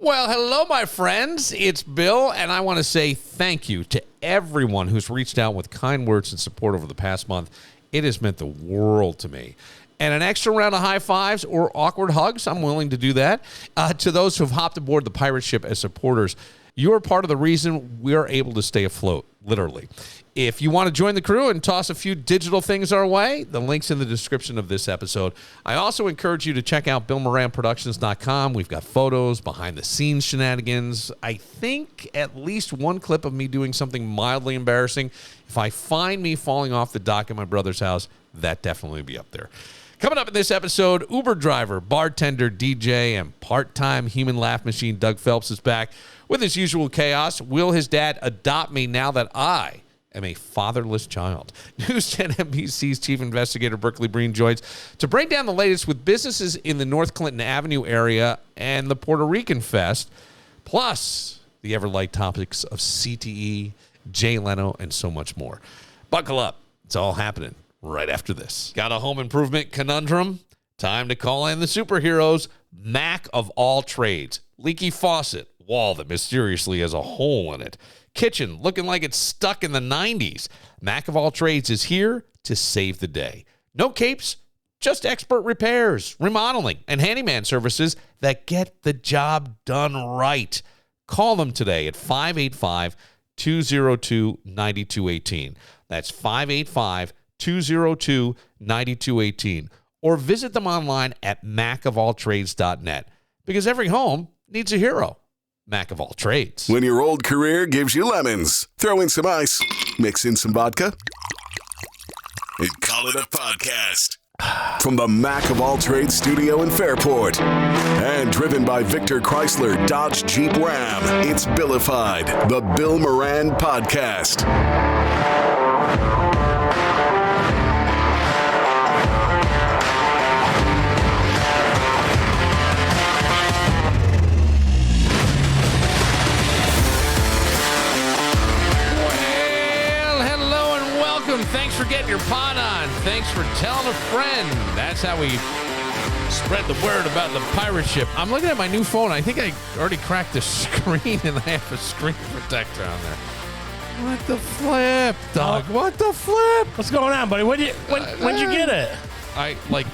Well, hello, my friends. It's Bill, and I want to say thank you to everyone who's reached out with kind words and support over the past month. It has meant the world to me. And an extra round of high fives or awkward hugs, I'm willing to do that. To those who have hopped aboard the pirate ship as supporters, you're part of the reason we're able to stay afloat, literally. If you want to join the crew and toss a few digital things our way, the link's in the description of this episode. I also encourage you to check out BillMoranProductions.com. We've got photos, behind-the-scenes shenanigans. I think at least one clip of me doing something mildly embarrassing. If I find me falling off the dock at my brother's house, that definitely will be up there. Coming up in this episode, Uber driver, bartender, DJ, and part-time human laugh machine Doug Phelps is back with his usual chaos. Will his dad adopt me now that I am a fatherless child? News 10 NBC's chief investigator Berkeley Breen joins to break down the latest with businesses in the North Clinton Avenue area and the Puerto Rican Fest, plus the ever-light topics of CTE, Jay Leno, and so much more. Buckle up. It's all happening right after this. Got a home improvement conundrum? Time to call in the superheroes. Mac of all trades. Leaky faucet. Wall that mysteriously has a hole in it. Kitchen looking like it's stuck in the 90s. Mac of all trades is here to save the day. No capes, just expert repairs, remodeling, and handyman services that get the job done right. Call them today at 585-202-9218. That's 585-202-9218. Or visit them online at macofalltrades.net, because every home needs a hero. Mac of all trades. When your old career gives you lemons, throw in some ice, mix in some vodka, and call it a podcast. From the Mac of all trades studio in Fairport, and driven by Victor Chrysler Dodge Jeep Ram, it's Billified, the Bill Moran Podcast. Thanks for getting your pot on. Thanks for telling a friend. That's how we spread the word about the pirate ship. I'm looking at my new phone. I think I already cracked the screen, and I have a screen protector on there. What the flip, Doug? What the flip? What's going on, buddy? When'd you get it? I, like,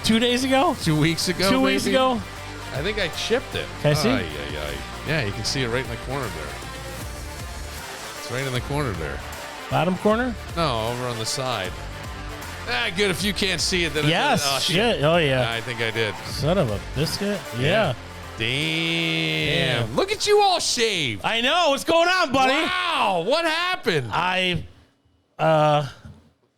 2 days ago? 2 weeks ago, 2 weeks ago? I think I chipped it. Can I see? Yeah, you can see it right in the corner there. It's right in the corner there. Bottom corner? No, over on the side. Good. If you can't see it, then yes. Shit. Oh, yeah. I think I did. Son of a biscuit. Yeah. Damn. Look at you all shaved. I know. What's going on, buddy? Wow. What happened? I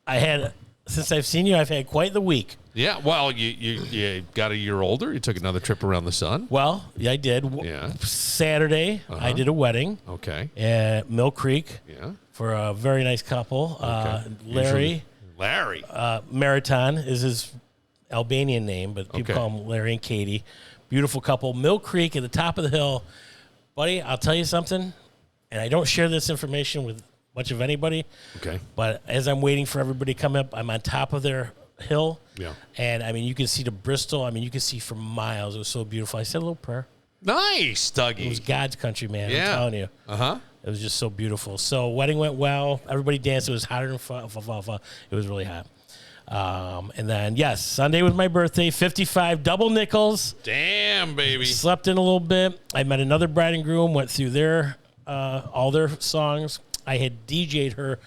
had, since I've seen you, I've had quite the week. Yeah. Well, you got a year older. You took another trip around the sun. Well, yeah, I did. Yeah. Saturday, I did a wedding. Okay. At Mill Creek. Yeah. For a very nice couple. Okay. Larry. Marathon is his Albanian name, but people call him Larry and Katie. Beautiful couple. Mill Creek at the top of the hill. Buddy, I'll tell you something, and I don't share this information with much of anybody. Okay. But as I'm waiting for everybody to come up, I'm on top of their hill. Yeah. And, I mean, you can see the Bristol. I mean, you can see for miles. It was so beautiful. I said a little prayer. Nice, Dougie. It was God's country, man. Yeah. I'm telling you. Uh-huh. It was just so beautiful. So wedding went well. Everybody danced. It was hotter than it was really hot. And then, yes, Sunday was my birthday. 55 double nickels. Damn, baby. Slept in a little bit. I met another bride and groom. Went through their all their songs. I had DJ'd her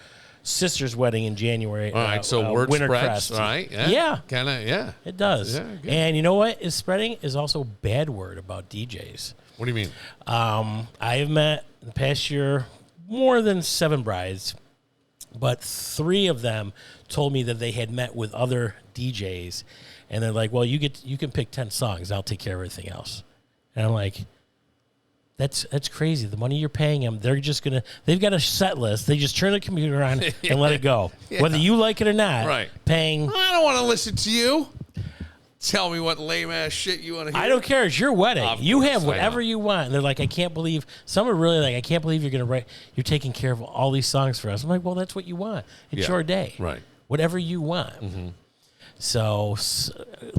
sister's wedding in January. All right, so word spreads. All right, yeah. Kind of, yeah. It does. Yeah, and you know what is spreading is also bad word about DJs. What do you mean? I have met in the past year more than 7 brides, but 3 of them told me that they had met with other DJs, and they're like, "Well, you can pick 10 songs. I'll take care of everything else." And I'm like, "That's crazy. The money you're paying them, they've got a set list. They just turn the computer on and let it go, whether you like it or not." Right? Paying. I don't want to listen to you. Tell me what lame-ass shit you want to hear. I don't care. It's your wedding. You have whatever you want. And they're like, I can't believe. Some are really like, I can't believe you're taking care of all these songs for us. I'm like, well, that's what you want. It's your day. Right. Whatever you want. Mm-hmm. So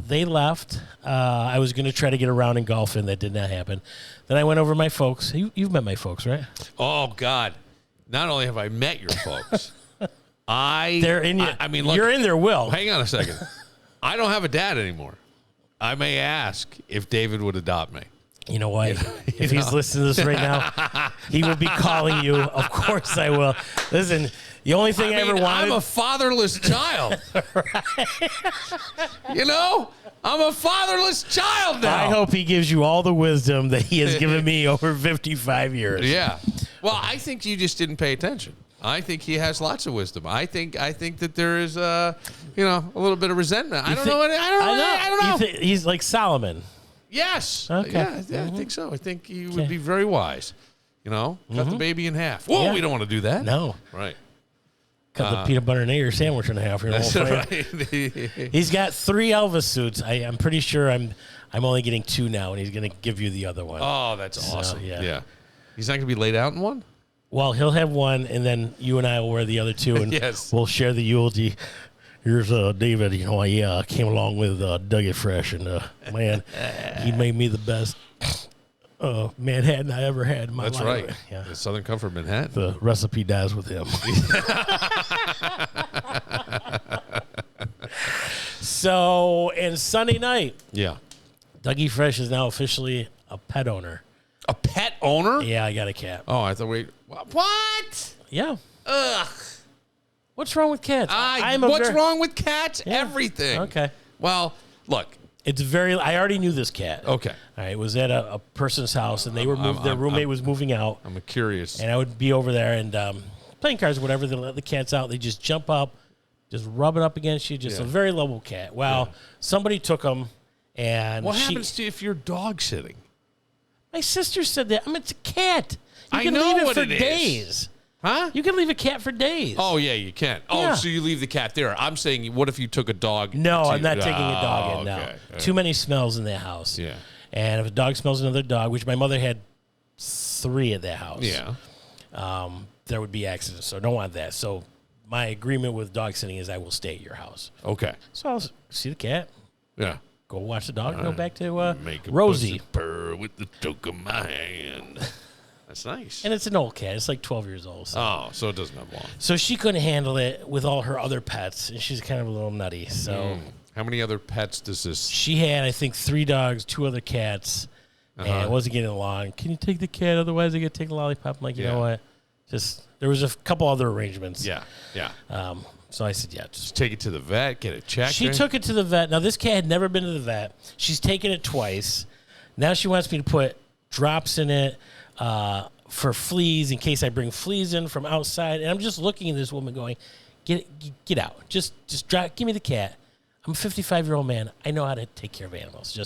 they left. I was going to try to get around in golfing. That did not happen. Then I went over to my folks. You've met my folks, right? Oh, God. Not only have I met your folks, They're in your, I mean, look, you're in their will. Hang on a second. I don't have a dad anymore. I may ask if David would adopt me. You know what? If he's listening to this right now, he will be calling you. Of course I will. Listen, the only thing I ever wanted. I'm a fatherless child. You know? I'm a fatherless child now. I hope he gives you all the wisdom that he has given me over 55 years. Yeah. Well, I think you just didn't pay attention. I think he has lots of wisdom. I think that there is a little bit of resentment. I don't know. He's like Solomon. Yes. Okay. Yeah, I think so. I think he would be very wise. Cut the baby in half. Whoa, we don't want to do that. No. Right. Cut the peanut butter and egg sandwich in half. That's right. He's got 3 Elvis suits. I'm pretty sure I'm only getting 2 now, and he's going to give you the other one. Oh, that's awesome. Yeah. He's not going to be laid out in one? Well, he'll have one, and then you and I will wear the other 2, and yes. We'll share the eulogy. Here's David. I came along with Dougie Fresh, and man, he made me the best Manhattan I ever had in my life. That's right. Yeah. The Southern Comfort Manhattan. The recipe dies with him. So, and Sunday night, Dougie Fresh is now officially a pet owner. A pet owner? Yeah, I got a cat. Oh, I thought what? Yeah. Ugh. What's wrong with cats? What's wrong with cats? Yeah. Everything. Okay. Well, look. I already knew this cat. Okay. All right. It was at a person's house, and they were their roommate was moving out. I'm curious. And I would be over there and playing cards or whatever. They let the cats out. They just jump up, just rub it up against you. Just a very lovable cat. Well, somebody took him, and what happens to you if you're dog sitting? My sister said that. It's a cat. You I can know leave it what for it days. Is. Huh? You can leave a cat for days. Oh, yeah, you can. Oh, Yeah. so you leave the cat there. I'm saying, what if you took a dog? No, I'm not taking a dog in, no. Okay. Too many smells in that house. Yeah. And if a dog smells another dog, which my mother had 3 at that house, there would be accidents. So I don't want that. So my agreement with dog sitting is I will stay at your house. Okay. So I'll see the cat. Yeah. Go watch the dog and go back to Make a Rosie. purr with the toke of my hand. That's nice. And it's an old cat. It's like 12 years old. So it doesn't have long. So she couldn't handle it with all her other pets, and she's kind of a little nutty. So how many other pets does this? she had, I think, 3 dogs, 2 other cats, and it wasn't getting along. Can you take the cat? Otherwise, I get to take the lollipop. I'm like, you know what? There was a couple other arrangements. Yeah. So I said, just take it to the vet, get it checked. She took it to the vet. Now, this cat had never been to the vet. She's taken it twice. Now she wants me to put drops in it for fleas in case I bring fleas in from outside. And I'm just looking at this woman going, get out. Just drop. Give me the cat. I'm a 55-year-old man. I know how to take care of animals.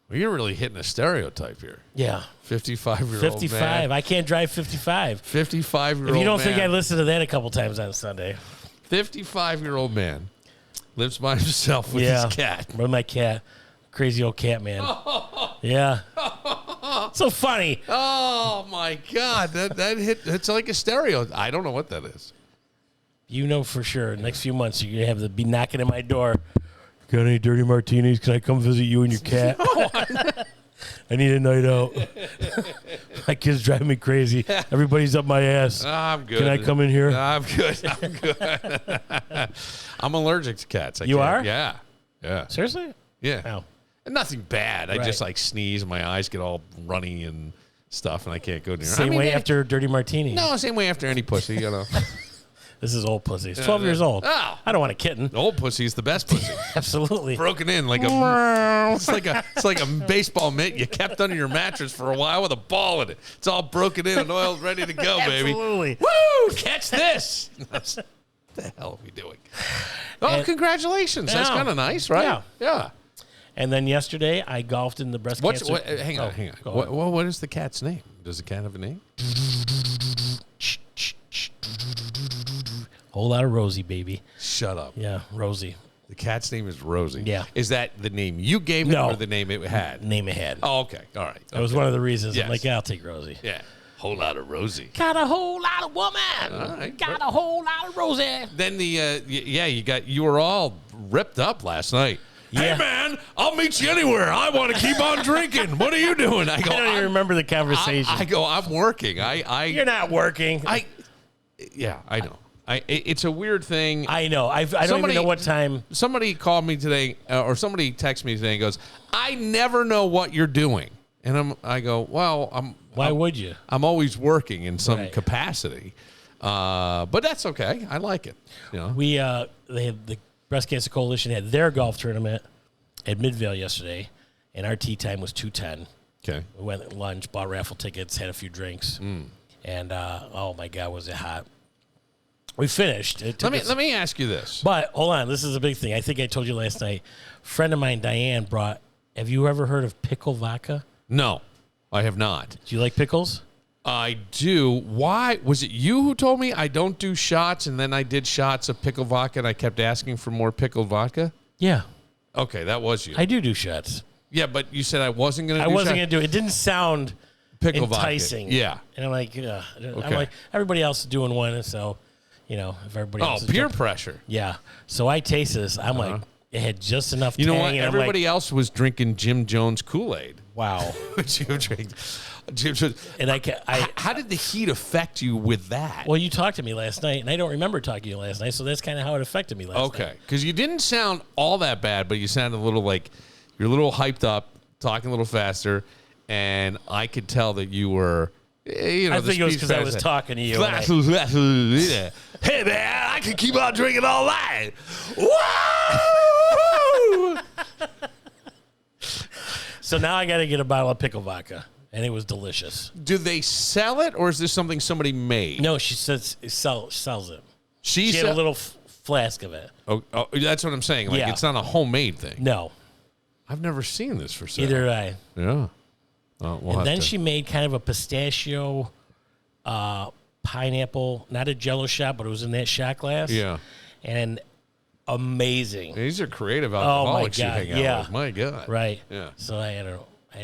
Well, you're really hitting a stereotype here. Yeah. 55-year-old 55. man. I can't drive 55. 55-year-old man. If you don't think I listened to that a couple times on Sunday. 55-year-old man lives by himself with his cat. With my cat. Crazy old cat, man. Yeah. So funny. Oh, my God. That hit. It's like a stereo. I don't know what that is. You know for sure. Next few months, you're going to have to be knocking at my door. Got any dirty martinis? Can I come visit you and your cat? I need a night out. My kids drive me crazy. Everybody's up my ass. I'm good. Can I come in here? I'm good. I'm allergic to cats. You are? Yeah. Seriously? Yeah. Wow. And nothing bad. I just sneeze and my eyes get all runny and stuff and I can't go near. Same way after dirty martini. No, same way after any pussy, This is old pussy. It's 12 years old. Oh. I don't want a kitten. Old pussy is the best pussy. Absolutely. Broken in like it's like a baseball mitt you kept under your mattress for a while with a ball in it. It's all broken in and oiled, ready to go, baby. Absolutely. Woo! Catch this. What the hell are we doing? Oh, congratulations. That's kind of nice, right? Yeah. And then yesterday, I golfed in the breast cancer. Hang on. What is the cat's name? Does the cat have a name? Whole lot of Rosie, baby. Shut up. Yeah, Rosie. The cat's name is Rosie. Yeah. Is that the name you gave it or the name it had? Name it had. Oh, okay. All right. That was one of the reasons. Yes. I'm like, yeah, I'll take Rosie. Yeah. Whole lot of Rosie. Got a whole lot of woman. All right. Got a whole lot of Rosie. Then you were all ripped up last night. Yeah. Hey, man, I'll meet you anywhere. I want to keep on drinking. What are you doing? I go, I don't even remember the conversation. I'm working. You're not working. Yeah, I know. It's a weird thing. I know. I don't even know what time. Somebody called me today, or somebody texted me today and goes, I never know what you're doing. And I go, well, Why would you? I'm always working in some Right. capacity. But that's okay. I like it. You know? They had the Breast Cancer Coalition had their golf tournament at Midvale yesterday, and our tee time was 2:10. Okay. We went at lunch, bought raffle tickets, had a few drinks, and oh my God, was it hot! We finished. Let me ask you this. But hold on, this is a big thing. I think I told you last night. A friend of mine, Diane, brought. Have you ever heard of pickle vodka? No, I have not. Do you like pickles? I do. Why? Was it you who told me I don't do shots, and then I did shots of pickle vodka, and I kept asking for more pickled vodka? Yeah. Okay, that was you. I do shots. Yeah, but you said I wasn't going to do I wasn't shots? going to do it. It didn't sound Pickle enticing. Vodka. Yeah. And I'm like, ugh. Okay. I'm like, everybody else is doing one, and so, if everybody else is peer jumping- pressure. Yeah. So I taste this. I'm like, it had just enough You know tang, what? and I'm Everybody like, else was drinking Jim Jones Kool-Aid. wow. Which you drank. Jim Jones. And How did the heat affect you with that? well, you talked to me last night, and I don't remember talking to you last night, so that's kind of how it affected me last night. Okay, because you didn't sound all that bad, but you sounded a little like you're a little hyped up, talking a little faster, and I could tell that you were. I think it was because I was talking to you. Hey man, I can keep on drinking all night. Woo! So now I got to get a bottle of pickle vodka, and it was delicious. Do they sell it, or is this something somebody made? No, she says sells it. She had a little flask of it. Oh, that's what I'm saying. Like, Yeah. it's not a homemade thing. No, I've never seen this for sale. either did I. Yeah. We'll And then she made kind of a pistachio, pineapple, not a Jello shot, but it was in that shot glass. Yeah. And amazing. These are creative Oh, my alcoholics you God, hang out yeah. with. My God. Right. Yeah. So I had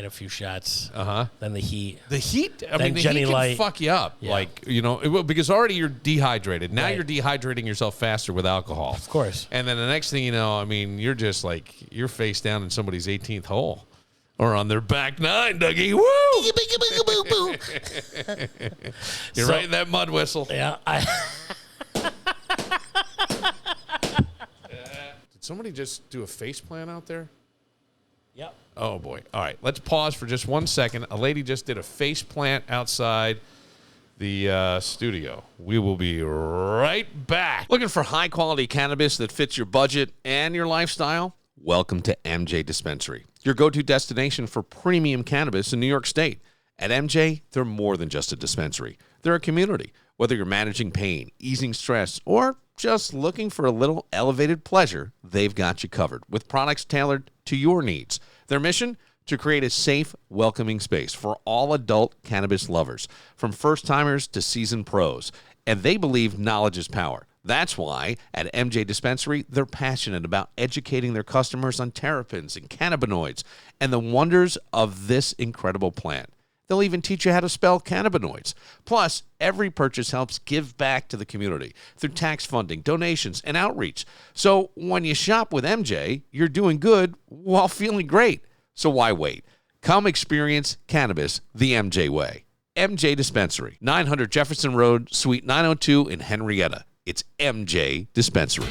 a few shots. Uh-huh. Then the heat. The heat, I Then mean, the Jenny heat can Light. fuck you up. Yeah. Like, because already you're dehydrated. Now Right. you're dehydrating yourself faster with alcohol. Of course. And then the next thing you know, I mean, you're just like, you're face down in somebody's 18th hole. Or on their back nine, Dougie. Woo! You're right in that mud whistle. Yeah. Did somebody just do a face plant out there? Yep. Oh, boy. All right. Let's pause for just 1 second. A lady just did a face plant outside the studio. We will be right back. Looking for high-quality cannabis that fits your budget and your lifestyle? Welcome to MJ Dispensary, your go-to destination for premium cannabis in New York State. At MJ, they're more than just a dispensary. They're a community. Whether you're managing pain, easing stress, or just looking for a little elevated pleasure, they've got you covered with products tailored to your needs. Their mission? To create a safe, welcoming space for all adult cannabis lovers, from first-timers to seasoned pros. And they believe knowledge is power. That's why at MJ Dispensary, they're passionate about educating their customers on terpenes and cannabinoids and the wonders of this incredible plant. They'll even teach you how to spell cannabinoids. Plus, every purchase helps give back to the community through tax funding, donations, and outreach. So when you shop with MJ, you're doing good while feeling great. So why wait? Come experience cannabis the MJ way. MJ Dispensary, 900 Jefferson Road, Suite 902 in Henrietta. It's MJ Dispensary.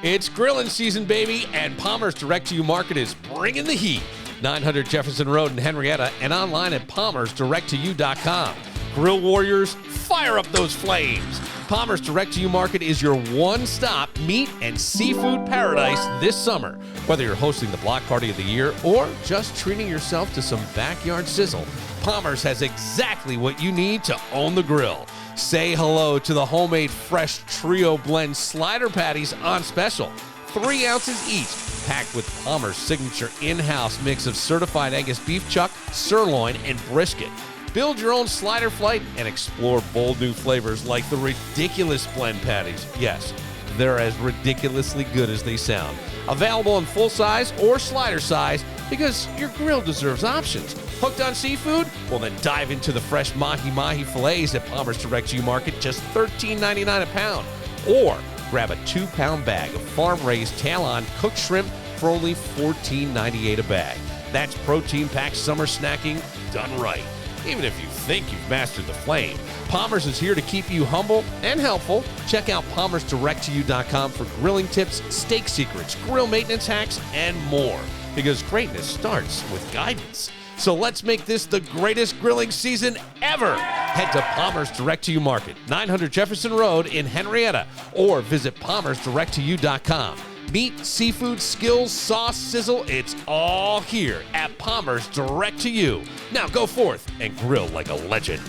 It's grilling season, baby, and Palmer's Direct-to-You Market is bringing the heat. 900 Jefferson Road in Henrietta and online at palmersdirecttoyou.com. Grill warriors, fire up those flames. Palmer's Direct-to-You Market is your one-stop meat and seafood paradise this summer. Whether you're hosting the block party of the year or just treating yourself to some backyard sizzle, Palmer's has exactly what you need to own the grill. Say hello to the homemade fresh trio blend slider patties on special. 3 ounces each, packed with Palmer's signature in-house mix of certified Angus beef chuck, sirloin, and brisket. Build your own slider flight and explore bold new flavors like the ridiculous blend patties. Yes, they're as ridiculously good as they sound. Available in full size or slider size, because your grill deserves options. Hooked on seafood? Well, then dive into the fresh mahi-mahi fillets at Palmer's Direct You Market, just $13.99 a pound. Or grab a 2-pound bag of farm-raised tail-on cooked shrimp for only $14.98 a bag. That's protein-packed summer snacking done right. Even if you think you've mastered the flame, Palmer's is here to keep you humble and helpful. Check out palmersdirecttoyou.com for grilling tips, steak secrets, grill maintenance hacks, and more. Because greatness starts with guidance. So let's make this the greatest grilling season ever. Head to Palmer's Direct to You Market, 900 Jefferson Road in Henrietta, or visit palmersdirecttoyou.com. Meat, seafood, skills, sauce, sizzle, it's all here at Palmer's Direct to You. Now go forth and grill like a legend.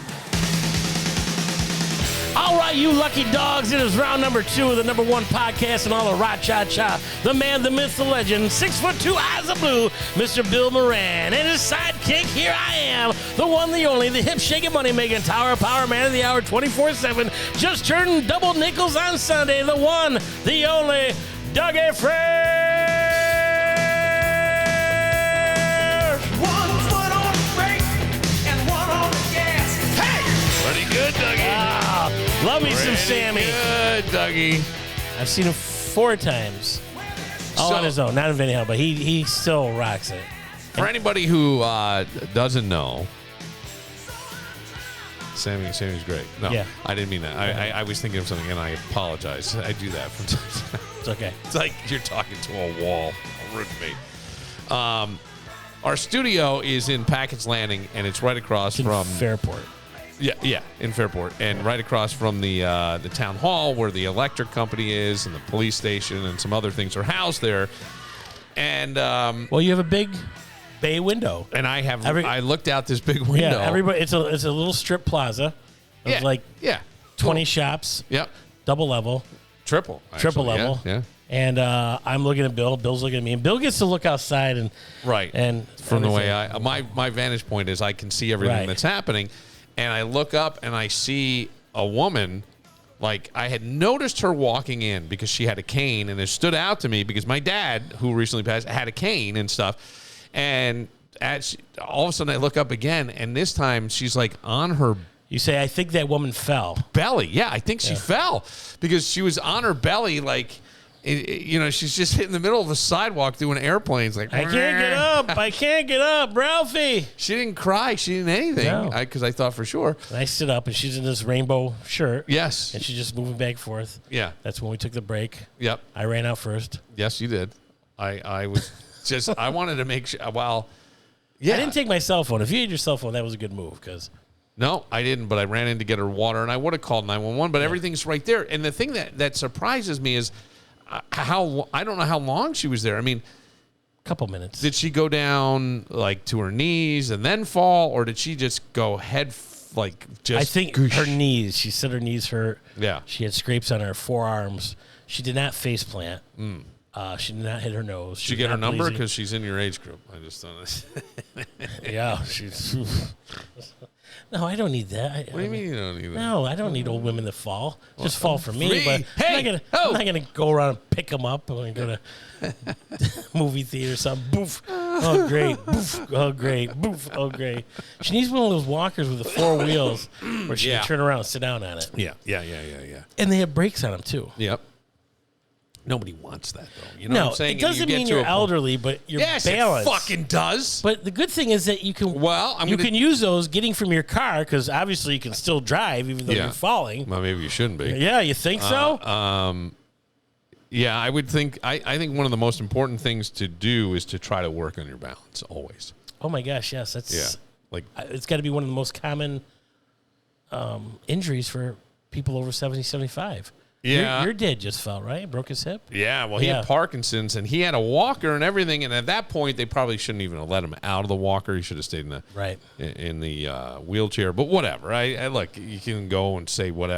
All right, you lucky dogs, it is round number 2 of the number 1 podcast in all of Ra-Cha-Cha. The man, the myth, the legend, 6'2", eyes of blue, Mr. Bill Moran. And his sidekick, here I am, the one, the only, the hip-shaking, money-making, tower power man of the hour 24/7, just turning double nickels on Sunday, the one, the only, Doug Phelps. 1 foot on the brake and 1 on the gas. Hey! Pretty good, Dougie. Love me some Sammy. Good, Dougie. I've seen him 4 times. All on his own, not in Vinny Hill, but he still rocks it. For anybody who doesn't know, Sammy's great. No, Yeah. I didn't mean that. I was thinking of something, and I apologize. I do that from time to time. It's okay. It's like you're talking to a wall. Rude me. Our studio is in Packett's Landing, and it's right across from Fairport. Yeah, in Fairport, and right across from the town hall where the electric company is, and the police station, and some other things are housed there. And Well, you have a big bay window. and I looked out this big window. Yeah, everybody. It's a little strip plaza. Of like 20 shops. Yep. Double level. Triple Level. Yeah. And I'm looking at Bill. Bill's looking at me. And Bill gets to look outside and Right. And from the way everything. my vantage point is, I can see everything Right. that's happening, and I look up and I see a woman. Like, I had noticed her walking in because she had a cane, and it stood out to me because my dad, who recently passed, had a cane and stuff. And all of a sudden I look up again, and this time she's like on her You say, I think that woman fell. belly. Yeah, I think she fell because she was on her belly, like, she's just in the middle of a sidewalk doing airplanes. Like, I can't get up. I can't get up. Ralphie. She didn't cry. She didn't anything. No. Because I thought for sure. And I stood up, and she's in this rainbow shirt. Yes. And she's just moving back and forth. Yeah. That's when we took the break. Yep. I ran out first. Yes, you did. I was just, I wanted to make sure, yeah. I didn't take my cell phone. If you had your cell phone, that was a good move because. No, I didn't, but I ran in to get her water, and I would have called 911, but everything's right there. And the thing that surprises me is I don't know how long she was there. I mean, Couple minutes. did she go down like to her knees and then fall, or did she just go just I think goosh? her knees. She said her knees hurt. Yeah. She had scrapes on her forearms. She did not face plant. She did not hit her nose. Did she get her number? Because she's in your age group. I just don't know. Yeah, she's. No, I don't need that. What do you mean you don't need that? No, I don't need old women to fall. Just fall for me. Me? But Hey! I'm not gonna go around and pick them up when I go to movie theater or something. Boof. Oh great. Boof. Oh great. Boof. Oh great. She needs one of those walkers with the 4 wheels where she can turn around and sit down on it. Yeah. And they have brakes on them too. Yep. Nobody wants that, though. You know what No, I'm saying? it doesn't mean you're elderly, but you're Yes, balanced. it fucking does. But the good thing is that you can can use those getting from your car because obviously you can still drive even though you're falling. Well, maybe you shouldn't be. Yeah, you think so? Yeah, I would think. I think one of the most important things to do is to try to work on your balance always. Oh my gosh, yes, that's Like it's got to be one of the most common injuries for people over 70, 75. Yeah. Your dad just fell, right? Broke his hip? Yeah, well, he had Parkinson's, and he had a walker and everything. And at that point, they probably shouldn't even have let him out of the walker. He should have stayed in the in the wheelchair. But whatever. I look, you can go and say what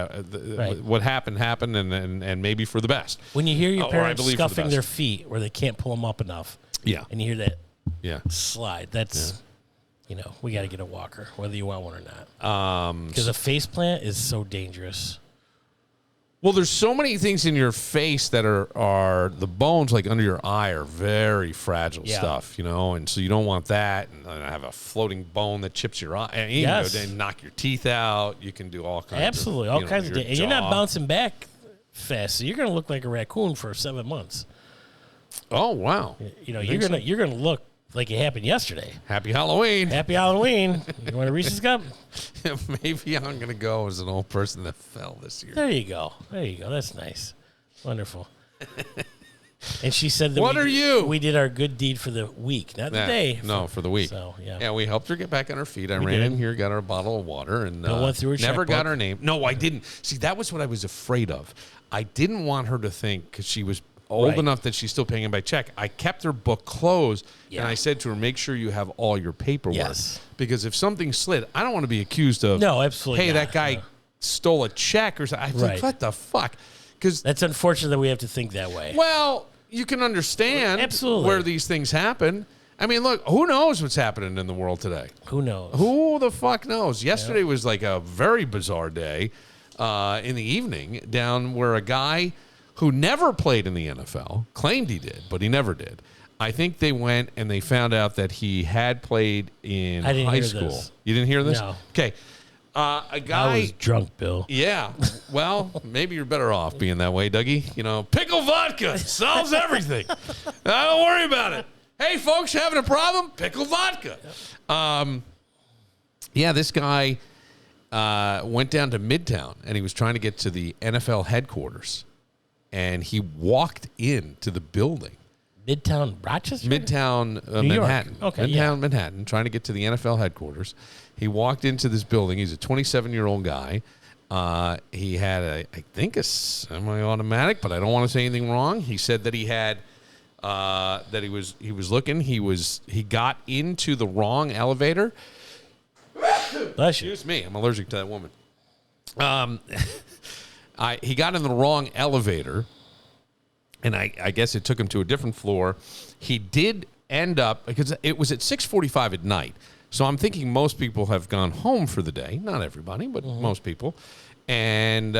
happened, and maybe for the best. When you hear your parents scuffing their feet where they can't pull them up enough, and you hear that slide, that's we got to get a walker, whether you want one or not. Because a face plant is so dangerous. Well, there's so many things in your face that are the bones, like under your eye, are very fragile stuff, you know, and so you don't want that. And I have a floating bone that chips your eye. And you can go down and knock your teeth out. You can do all kinds Absolutely, of all kinds of your things. And you're not bouncing back fast, so you're going to look like a raccoon for 7 months. Oh, wow. You know, you're gonna look like it happened yesterday. Happy Halloween. Happy Halloween. You want a Reese's Cup? Maybe I'm going to go as an old person that fell this year. There you go. That's nice. Wonderful. And she said that What are you? We did our good deed for the week, not the day. No, for the week. So, yeah. Yeah, we helped her get back on her feet. I ran in here, got her a bottle of water, and went through her never got checkbook. her name. No, I didn't. See, that was what I was afraid of. I didn't want her to think, because she was old enough that she's still paying him by check. I kept her book closed, and I said to her, make sure you have all your paperwork. Yes. Because if something slid, I don't want to be accused of, No, absolutely hey, not. that guy stole a check or something. I think, what the fuck? Because that's unfortunate that we have to think that way. well, you can understand where these things happen. I mean, look, who knows what's happening in the world today? Who knows? Who the fuck knows? Yesterday was like a very bizarre day in the evening down where a guy who never played in the NFL, claimed he did, but he never did. I think they went and they found out that he had played in high school. This. You didn't hear this? No. Okay. A guy. I was drunk, Bill. Yeah. Well, maybe you're better off being that way, Dougie. You know, pickle vodka solves everything. Don't worry about it. Hey, folks, having a problem? Pickle vodka. Yeah, this guy went down to Midtown, and he was trying to get to the NFL headquarters, and he walked into the building. Midtown Rochester? Midtown New York. Manhattan. Okay, Midtown Manhattan, trying to get to the NFL headquarters. He walked into this building. He's a 27-year-old guy. He had, I think, a semi-automatic, but I don't want to say anything wrong. He said that he had, that he was looking. He got into the wrong elevator. Bless you. Excuse me. I'm allergic to that woman. He got in the wrong elevator, and I guess it took him to a different floor. He did end up, because it was at 6:45 at night, so I'm thinking most people have gone home for the day. Not everybody, but most people. And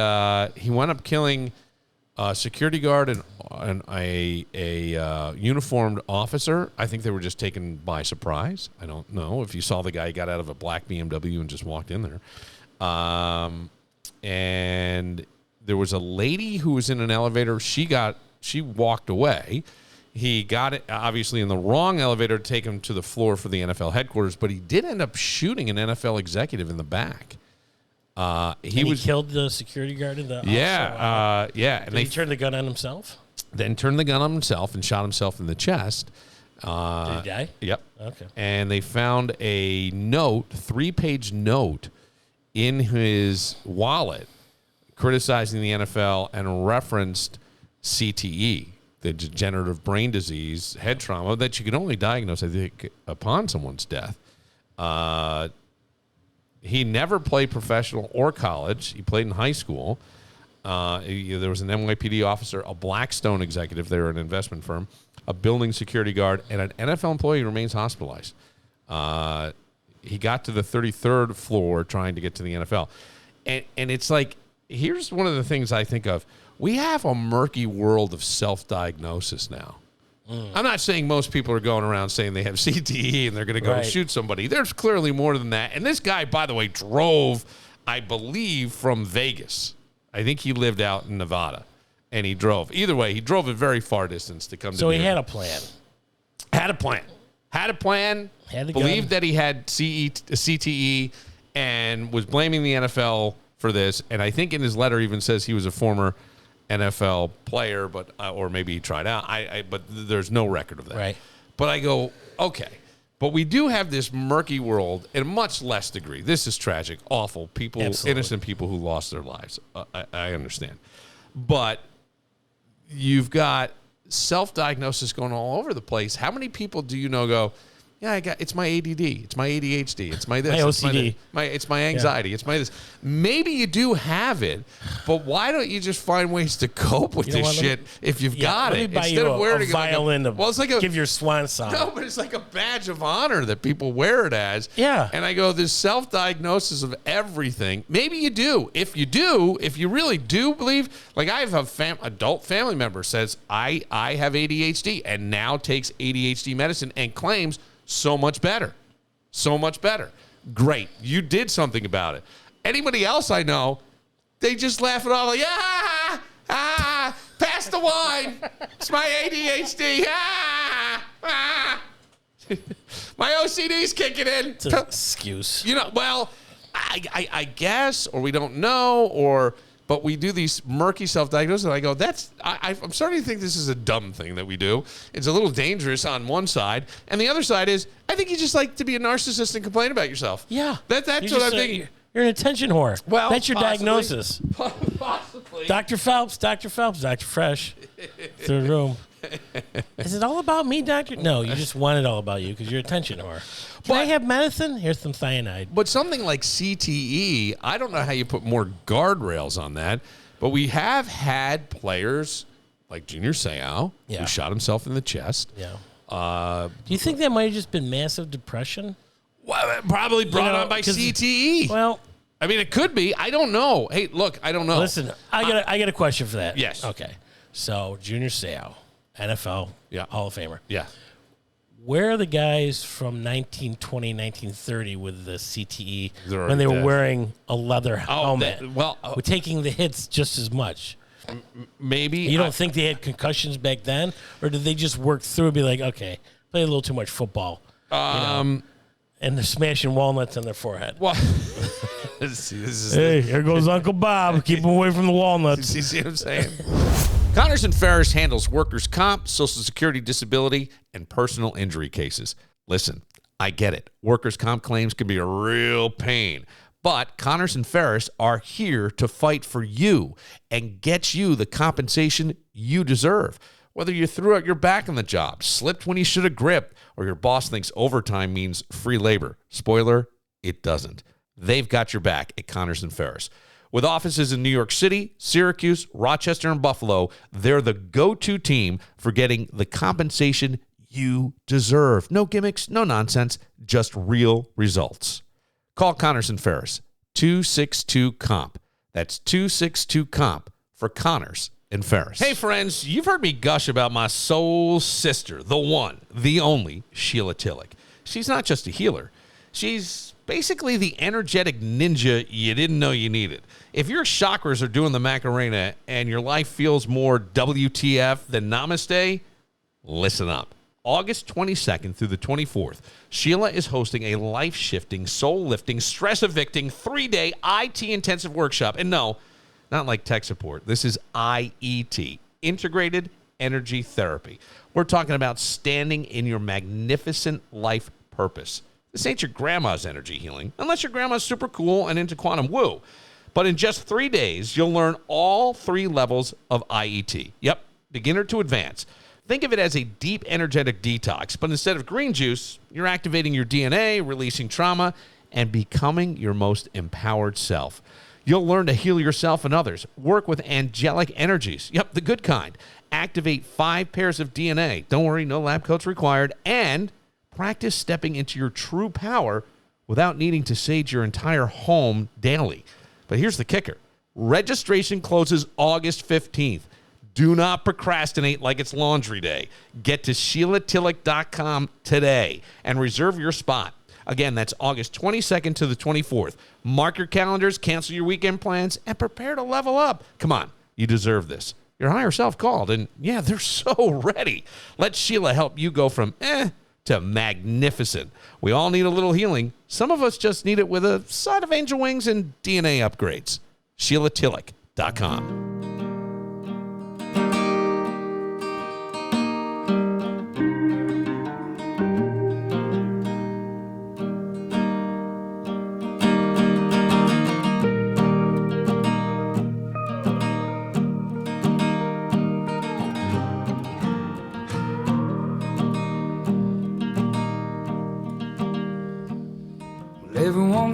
he wound up killing a security guard and a uniformed officer. I think they were just taken by surprise. I don't know. If you saw the guy, he got out of a black BMW and just walked in there. And there was a lady who was in an elevator. She walked away. He got it, obviously, in the wrong elevator to take him to the floor for the NFL headquarters, but he did end up shooting an NFL executive in the back. He killed the security guard in the office? Yeah. Did he turn the gun on himself? Then turned the gun on himself and shot himself in the chest. Did he die? Yep. Okay. And they found a note, 3-page note, in his wallet criticizing the NFL and referenced CTE, the degenerative brain disease, head trauma, that you can only diagnose, I think, upon someone's death. He never played professional or college. He played in high school. There was an NYPD officer, a Blackstone executive, they were an investment firm, a building security guard, and an NFL employee who remains hospitalized. He got to the 33rd floor trying to get to the NFL. And it's like, here's one of the things I think of. We have a murky world of self-diagnosis now. I'm not saying most people are going around saying they have CTE and they're going to go shoot somebody. There's clearly more than that. And this guy, by the way, drove, I believe, from Vegas. I think he lived out in Nevada, and he drove. Either way, he drove a very far distance to come to So he New had York. a plan. Had a plan. Had the Believed gun. that he had CTE and was blaming the NFL for this. And I think in his letter even says he was a former NFL player, but or maybe he tried out. But there's no record of that. Right. But I go, okay. But we do have this murky world in a much less degree. This is tragic, awful. People, Absolutely. innocent people who lost their lives. I understand. But you've got self-diagnosis going all over the place. How many people do you know go, Yeah, it's my ADD. It's my ADHD. It's my this. My it's OCD. It's my anxiety. Yeah. It's my this. Maybe you do have it, but why don't you just find ways to cope with this shit if you've got it? Instead of wearing a violin, it's like give your swan song. No, but it's like a badge of honor that people wear it as. Yeah. And I go, this self-diagnosis of everything. Maybe you do. If you really do believe, like I have a adult family member says, I have ADHD and now takes ADHD medicine and claims so much better. So much better. Great. You did something about it. Anybody else I know, they just laugh it off like, pass the wine. It's my ADHD. My OCD's kicking in. It's an excuse. Well, I guess, or we don't know, but we do these murky self-diagnoses, and I go, I'm starting to think this is a dumb thing that we do. It's a little dangerous on one side, and the other side is, I think you just like to be a narcissist and complain about yourself. Yeah. That's what I'm thinking. You're an attention whore. Well, that's your diagnosis. Possibly. Dr. Phelps, Dr. Fresh, third room. Is it all about me, doctor? No, you just want it all about you because you're a attention whore. Can I have medicine? Here's some cyanide. But something like CTE, I don't know how you put more guardrails on that, but we have had players like Junior Seau, who shot himself in the chest. Yeah. Do you think that might have just been massive depression? Well, probably brought on by CTE. Well, I mean, it could be. I don't know. Hey, look, I don't know. Listen, I got a question for that. Yes. Okay. So, Junior Seau, NFL Hall of Famer. Yeah. Where are the guys from 1920, 1930 with the CTE when they were wearing a leather helmet? We're taking the hits just as much. Maybe. You don't think they had concussions back then? Or did they just work through and be like, okay, play a little too much football? And they're smashing walnuts on their forehead. Well, here goes Uncle Bob. Keep him away from the walnuts. You see what I'm saying? Connors and Ferris handles workers' comp, Social Security disability, and personal injury cases. Listen, I get it. Workers' comp claims can be a real pain. But Connors and Ferris are here to fight for you and get you the compensation you deserve. Whether you threw out your back on the job, slipped when you should have gripped, or your boss thinks overtime means free labor. Spoiler, it doesn't. They've got your back at Connors and Ferris. With offices in New York City, Syracuse, Rochester, and Buffalo, they're the go-to team for getting the compensation you deserve. No gimmicks, no nonsense, just real results. Call Connors and Ferris, 262-COMP. That's 262-COMP for Connors and Ferris. Hey, friends, you've heard me gush about my soul sister, the one, the only, Sheila Tillich. She's not just a healer. She's basically the energetic ninja you didn't know you needed. If your chakras are doing the Macarena and your life feels more WTF than Namaste, listen up. August 22nd through the 24th, Sheila is hosting a life-shifting, soul-lifting, stress-evicting, 3-day IT-intensive workshop. And no, not like tech support. This is IET, Integrated Energy Therapy. We're talking about standing in your magnificent life purpose. This ain't your grandma's energy healing, unless your grandma's super cool and into quantum woo. But in just 3 days, you'll learn all 3 levels of IET. Yep, beginner to advanced. Think of it as a deep energetic detox, but instead of green juice, you're activating your DNA, releasing trauma, and becoming your most empowered self. You'll learn to heal yourself and others, work with angelic energies. Yep, the good kind. Activate 5 pairs of DNA. Don't worry, no lab coats required. And practice stepping into your true power without needing to sage your entire home daily. But here's the kicker. Registration closes August 15th. Do not procrastinate like it's laundry day. Get to SheilaTillich.com today and reserve your spot. Again, that's August 22nd to the 24th. Mark your calendars, cancel your weekend plans, and prepare to level up. Come on, you deserve this. Your higher self called, and yeah, they're so ready. Let Sheila help you go from to magnificent. We all need a little healing. Some of us just need it with a side of angel wings and DNA upgrades. SheilaTillich.com.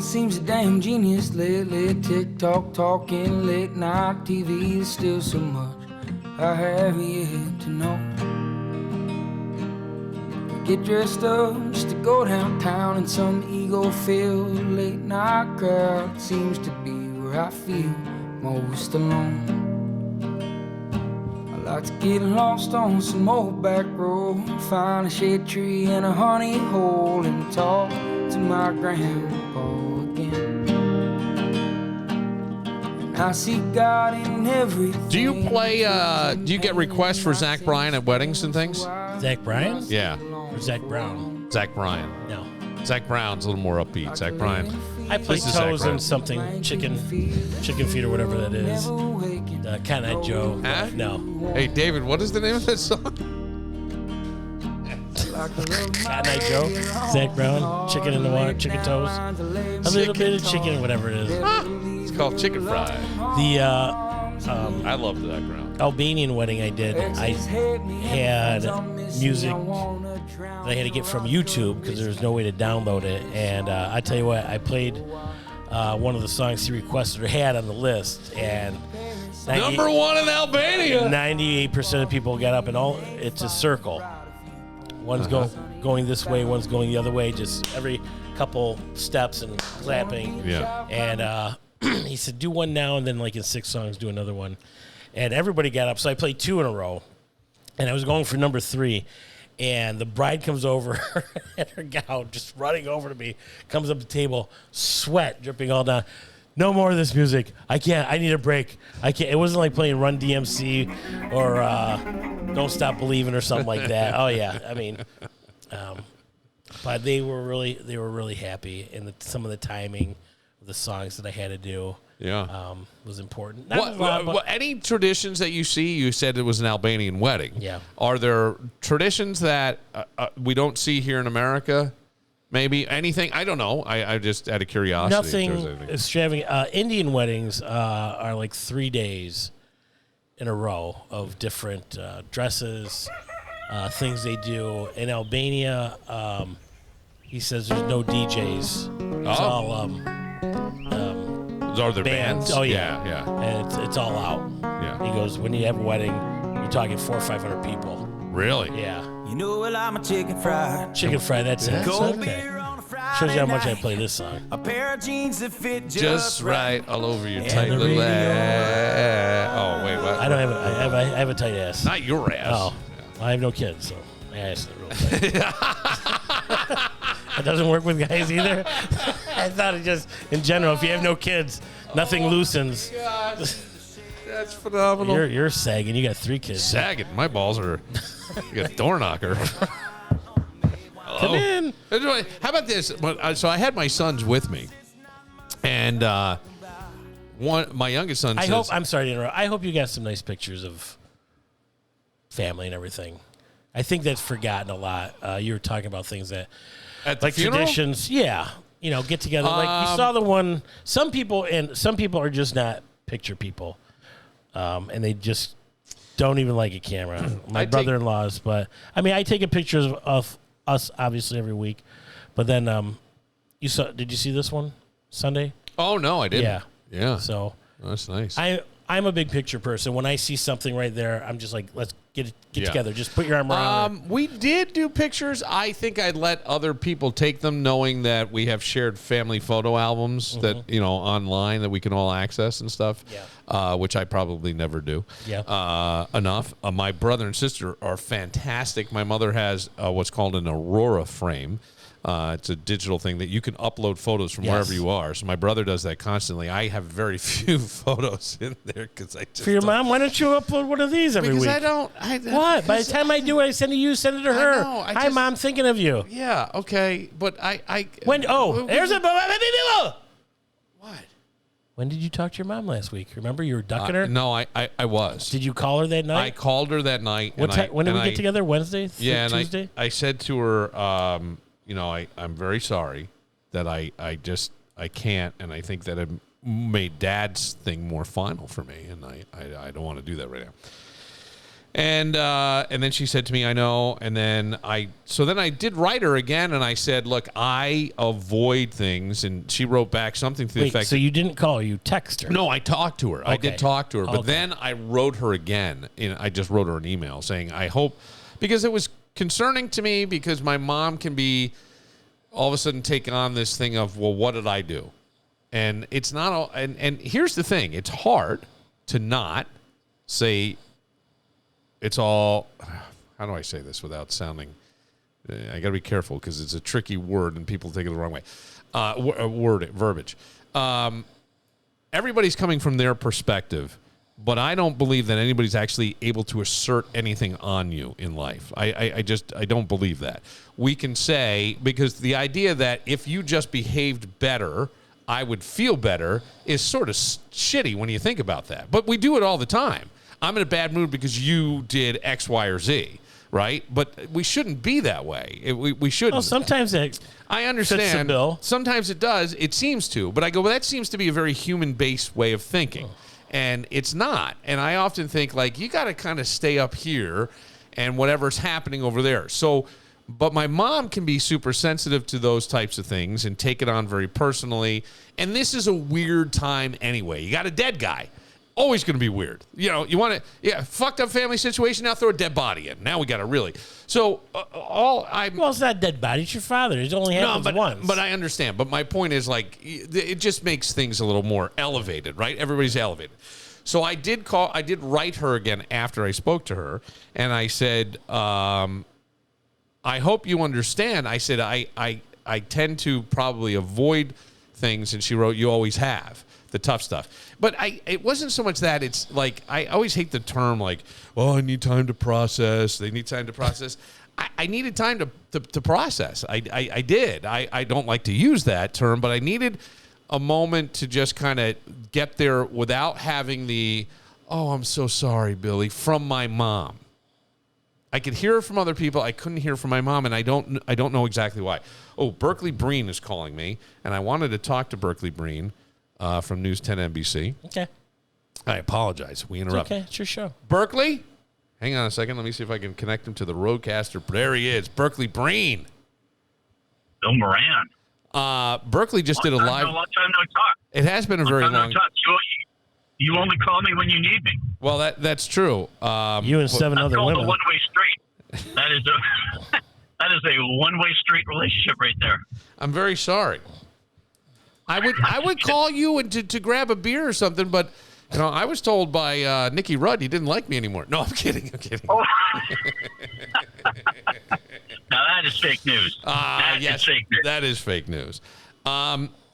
seems a damn genius lately. TikTok talking, late night TV. Is still so much I have yet to know. Get dressed up just to go downtown in some ego-filled late night crowd. Seems to be where I feel most alone. I like to get lost on some old back road, find a shade tree and a honey hole, and talk to my grandpa again. And I see God in everything. Do you play, do you get requests for Zach Bryan at weddings and things? Zach Bryan? Yeah. Or Zach Brown? Zach Bryan. No. Zach Brown's a little more upbeat. Zach Bryan. I play This is Zach toes Bryan. and something, chicken feet or whatever that is. Condensed Joe. Huh? No. Hey, David, what is the name of that song? Condensed Joe. Zach Brown. Chicken in the water. Chicken toes. A little bit of chicken, whatever it is. It's called Chicken Fry. The I love Zach Brown. Albanian wedding I did, I had music that I had to get from YouTube because there was no way to download it. And I tell you what, I played one of the songs he requested or had on the list, and Number one in Albania. 98% of people got up, and it's a circle. One's going this way, one's going the other way, just every couple steps and clapping. Yeah. And he said, do one now, and then like in 6 songs, do another one. And everybody got up, so I played 2 in a row. And I was going for number 3. And the bride comes over, and her gown just running over to me, comes up the table, sweat dripping all down. No more of this music. I can't. I need a break. I can't. It wasn't like playing Run DMC or Don't Stop Believing or something like that. Oh, yeah. I mean, but they were really happy. And some of the timing of the songs that I had to do. Yeah. Was important. Any traditions that you see? You said it was an Albanian wedding. Yeah. Are there traditions that we don't see here in America? Maybe anything? I don't know. I just out of curiosity. Nothing extravagant. Indian weddings are like 3 days in a row of different dresses, things they do. In Albania, he says there's no DJs. It's all are there bands? Oh yeah, yeah. And it's all out. Yeah. He goes, when you have a wedding, you're talking 400 or 500 people. Really? Yeah. You know, well, I'm a chicken fry. Chicken fry. That's it. Cold Okay. beer on a Friday Shows you how much I night. play this song. A pair of jeans that fit Just right all over your And tight the little radio. ass. Oh wait, what? I don't have. I have a tight ass. Not your ass. Oh, I have no kids, so my ass is real tight. It doesn't work with guys either. I thought it just in general. If you have no kids, nothing loosens. Gosh, that's phenomenal. You're sagging. You got 3 kids. Sagging. My balls are. You got a door knocker. Come in. Anyway, how about this? So I had my sons with me, and my youngest son. I'm sorry to interrupt. I hope you got some nice pictures of family and everything. I think that's forgotten a lot. You were talking about things that, at the like funeral? traditions. Yeah, get together. Like you saw the one. Some people are just not picture people, and they just don't even like a camera. My brother-in-law's, but I mean, I take a picture of us obviously every week. But then did you see this one Sunday? Oh no, I didn't. Yeah. So that's nice. I'm a big picture person. When I see something right there, I'm just like, let's get together. Just put your arm around her. We did do pictures. I think I'd let other people take them, knowing that we have shared family photo albums that online that we can all access and stuff. Yeah. Which I probably never do. Yeah. Enough. My brother and sister are fantastic. My mother has what's called an Aurora frame. It's a digital thing that you can upload photos from wherever you are. So my brother does that constantly. I have very few photos in there because I just For your mom, why don't you upload one of these every week? Because I don't. What? By the time I do it, I send it to you, send it to her. know, Hi, Mom, thinking of you. Yeah. Okay. But There's a... What? When did you talk to your mom last week? Remember, you were ducking her? No, I was. Did you call her that night? I called her that night. When did we get together? Wednesday? Yeah, Tuesday? and I said to her, I'm very sorry that I can't, and I think that it made Dad's thing more final for me, and I don't want to do that right now. And then she said to me, I know. And then I did write her again, and I said, look, I avoid things. And she wrote back something to the effect. So you didn't call her, you text her. No, I talked to her. Okay. I did talk to her. But Okay. then I wrote her again. I just wrote her an email saying, I hope, because it was concerning to me, because my mom can be all of a sudden take on this thing of, well, what did I do? And it's not all, and here's the thing. It's hard to not say it's all, how do I say this without sounding, I got to be careful because it's a tricky word and people take it the wrong way. Verbiage. Everybody's coming from their perspective, but I don't believe that anybody's actually able to assert anything on you in life. I don't believe that. We can say, because the idea that if you just behaved better, I would feel better is sort of shitty when you think about that. But we do it all the time. I'm in a bad mood because you did X, Y, or Z, right? But we shouldn't be that way. We shouldn't. Well, sometimes I understand. fits the bill. Sometimes it does. It seems to. But I go, well, that seems to be a very human-based way of thinking. And it's not. And I often think, like, you got to kind of stay up here and whatever's happening over there. So, but my mom can be super sensitive to those types of things and take it on very personally. And this is a weird time anyway. You got a dead guy. Always going to be weird. You know, you want to, fucked up family situation, now throw a dead body in. Now we got to really. So, well, it's not dead body. It's your father. It only happens once. But I understand. But my point is, like, it just makes things a little more elevated, right? Everybody's elevated. So I did write her again after I spoke to her, and I said, I hope you understand. I said, I tend to probably avoid things, and she wrote, you always have. The tough stuff. But it wasn't so much that. It's like, I always hate the term, like, oh, I need time to process. They need time to process. I needed time to process. I did. I don't like to use that term, but I needed a moment to just kind of get there without having the, oh, I'm so sorry, Billy, from my mom. I could hear it from other people. I couldn't hear it from my mom, and I don't know exactly why. Oh, Berkeley Breen is calling me, and I wanted to talk to Berkeley Breen. From News 10 NBC. Okay. I apologize. We interrupted. Okay, it's your show. Berkeley? Hang on a second. Let me see if I can connect him to the roadcaster. There he is. Berkeley Breen. Bill Moran. Berkeley just did a live. Long time no talk. It has been a very long. No talk. You only call me when you need me. Well, that's true. You and seven other called women. a one-way street. That is a one-way street relationship right there. I'm very sorry. I would call you and to grab a beer or something, but you know, I was told by Nicky Rudd he didn't like me anymore. No, I'm kidding. Oh. Now that is fake news. Yes, is fake news. That is fake news.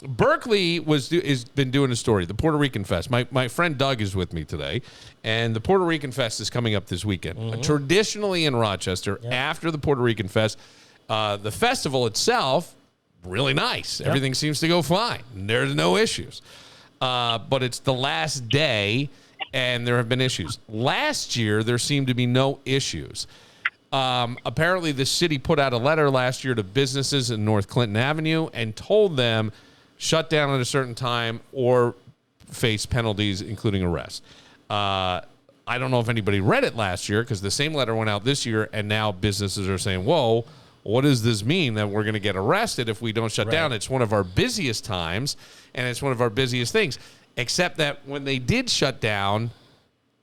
Berkeley has been doing a story, the Puerto Rican Fest. My friend Doug is with me today, and the Puerto Rican Fest is coming up this weekend. Mm-hmm. Traditionally in Rochester, after the Puerto Rican Fest, the festival itself, really nice. Yep. Everything seems to go fine. There's no issues. But it's the last day, and there have been issues. Last year, there seemed to be no issues. Apparently, the city put out a letter last year to businesses in North Clinton Avenue and told them shut down at a certain time or face penalties, including arrest. I don't know if anybody read it last year because the same letter went out this year, and now businesses are saying, whoa, what does this mean that we're going to get arrested if we don't shut down? It's one of our busiest times, and it's one of our busiest things. Except that when they did shut down,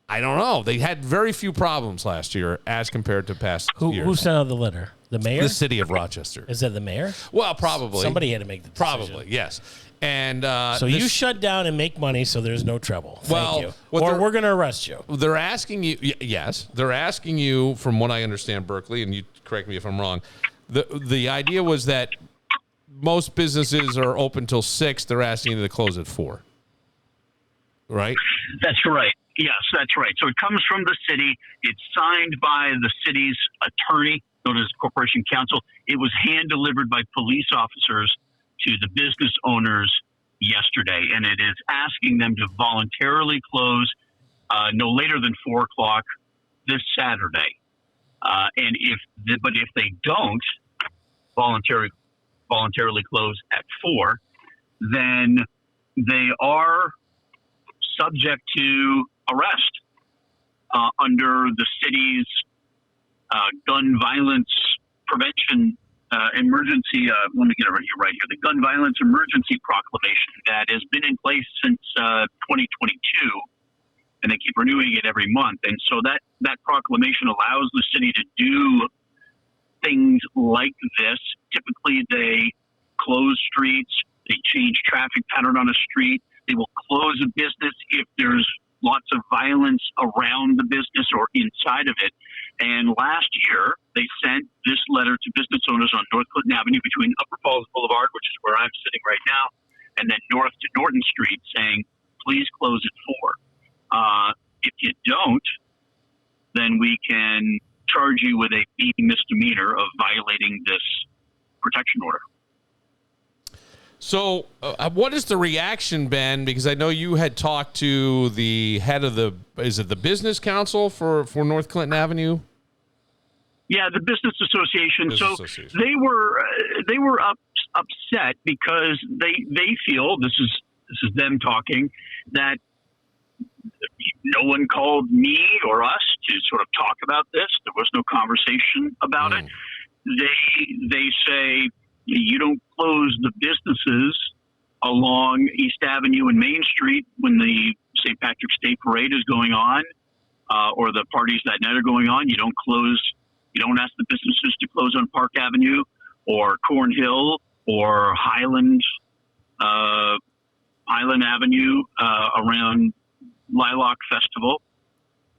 I don't know. They had very few problems last year as compared to past years. Who sent out the letter? The mayor? The city of Rochester. Is that the mayor? Well, probably. Somebody had to make the decision. Probably, yes. And so you shut down and make money so there's no trouble. Thank you. Or we're going to arrest you. They're asking you, yes. They're asking you, from what I understand, Berkeley, and you correct me if I'm wrong, the idea was that most businesses are open till 6. They're asking you to close at 4. Right? That's right. Yes, that's right. So it comes from the city. It's signed by the city's attorney, known as Corporation Counsel. It was hand-delivered by police officers to the business owners yesterday, and it is asking them to voluntarily close no later than 4 o'clock this Saturday. And if they don't voluntarily close at 4, then they are subject to arrest. under the city's gun violence prevention emergency. Let me get it right here. The gun violence emergency proclamation that has been in place since 2022, and they keep renewing it every month. And so that proclamation allows the city to do things like this. Typically, they close streets, they change traffic pattern on a street, they will close a business if there's lots of violence around the business or inside of it. And last year, they sent this letter to business owners on North Clinton Avenue between Upper Falls Boulevard, which is where I'm sitting right now, and then north to Norton Street, saying, please close at 4. If you don't, then we can charge you with a misdemeanor of violating this protection order. So what is the reaction, Ben? Because I know you had talked to the head of the business council for North Clinton Avenue? Yeah, the business association. Association. They were upset because they feel, this is them talking, that no one called me or us to sort of talk about this. There was no conversation about it. They say, you don't close the businesses along East Avenue and Main Street when the St. Patrick's Day Parade is going on, or the parties that night are going on. You don't ask the businesses to close on Park Avenue or Cornhill or Highland Avenue around Lilac Festival,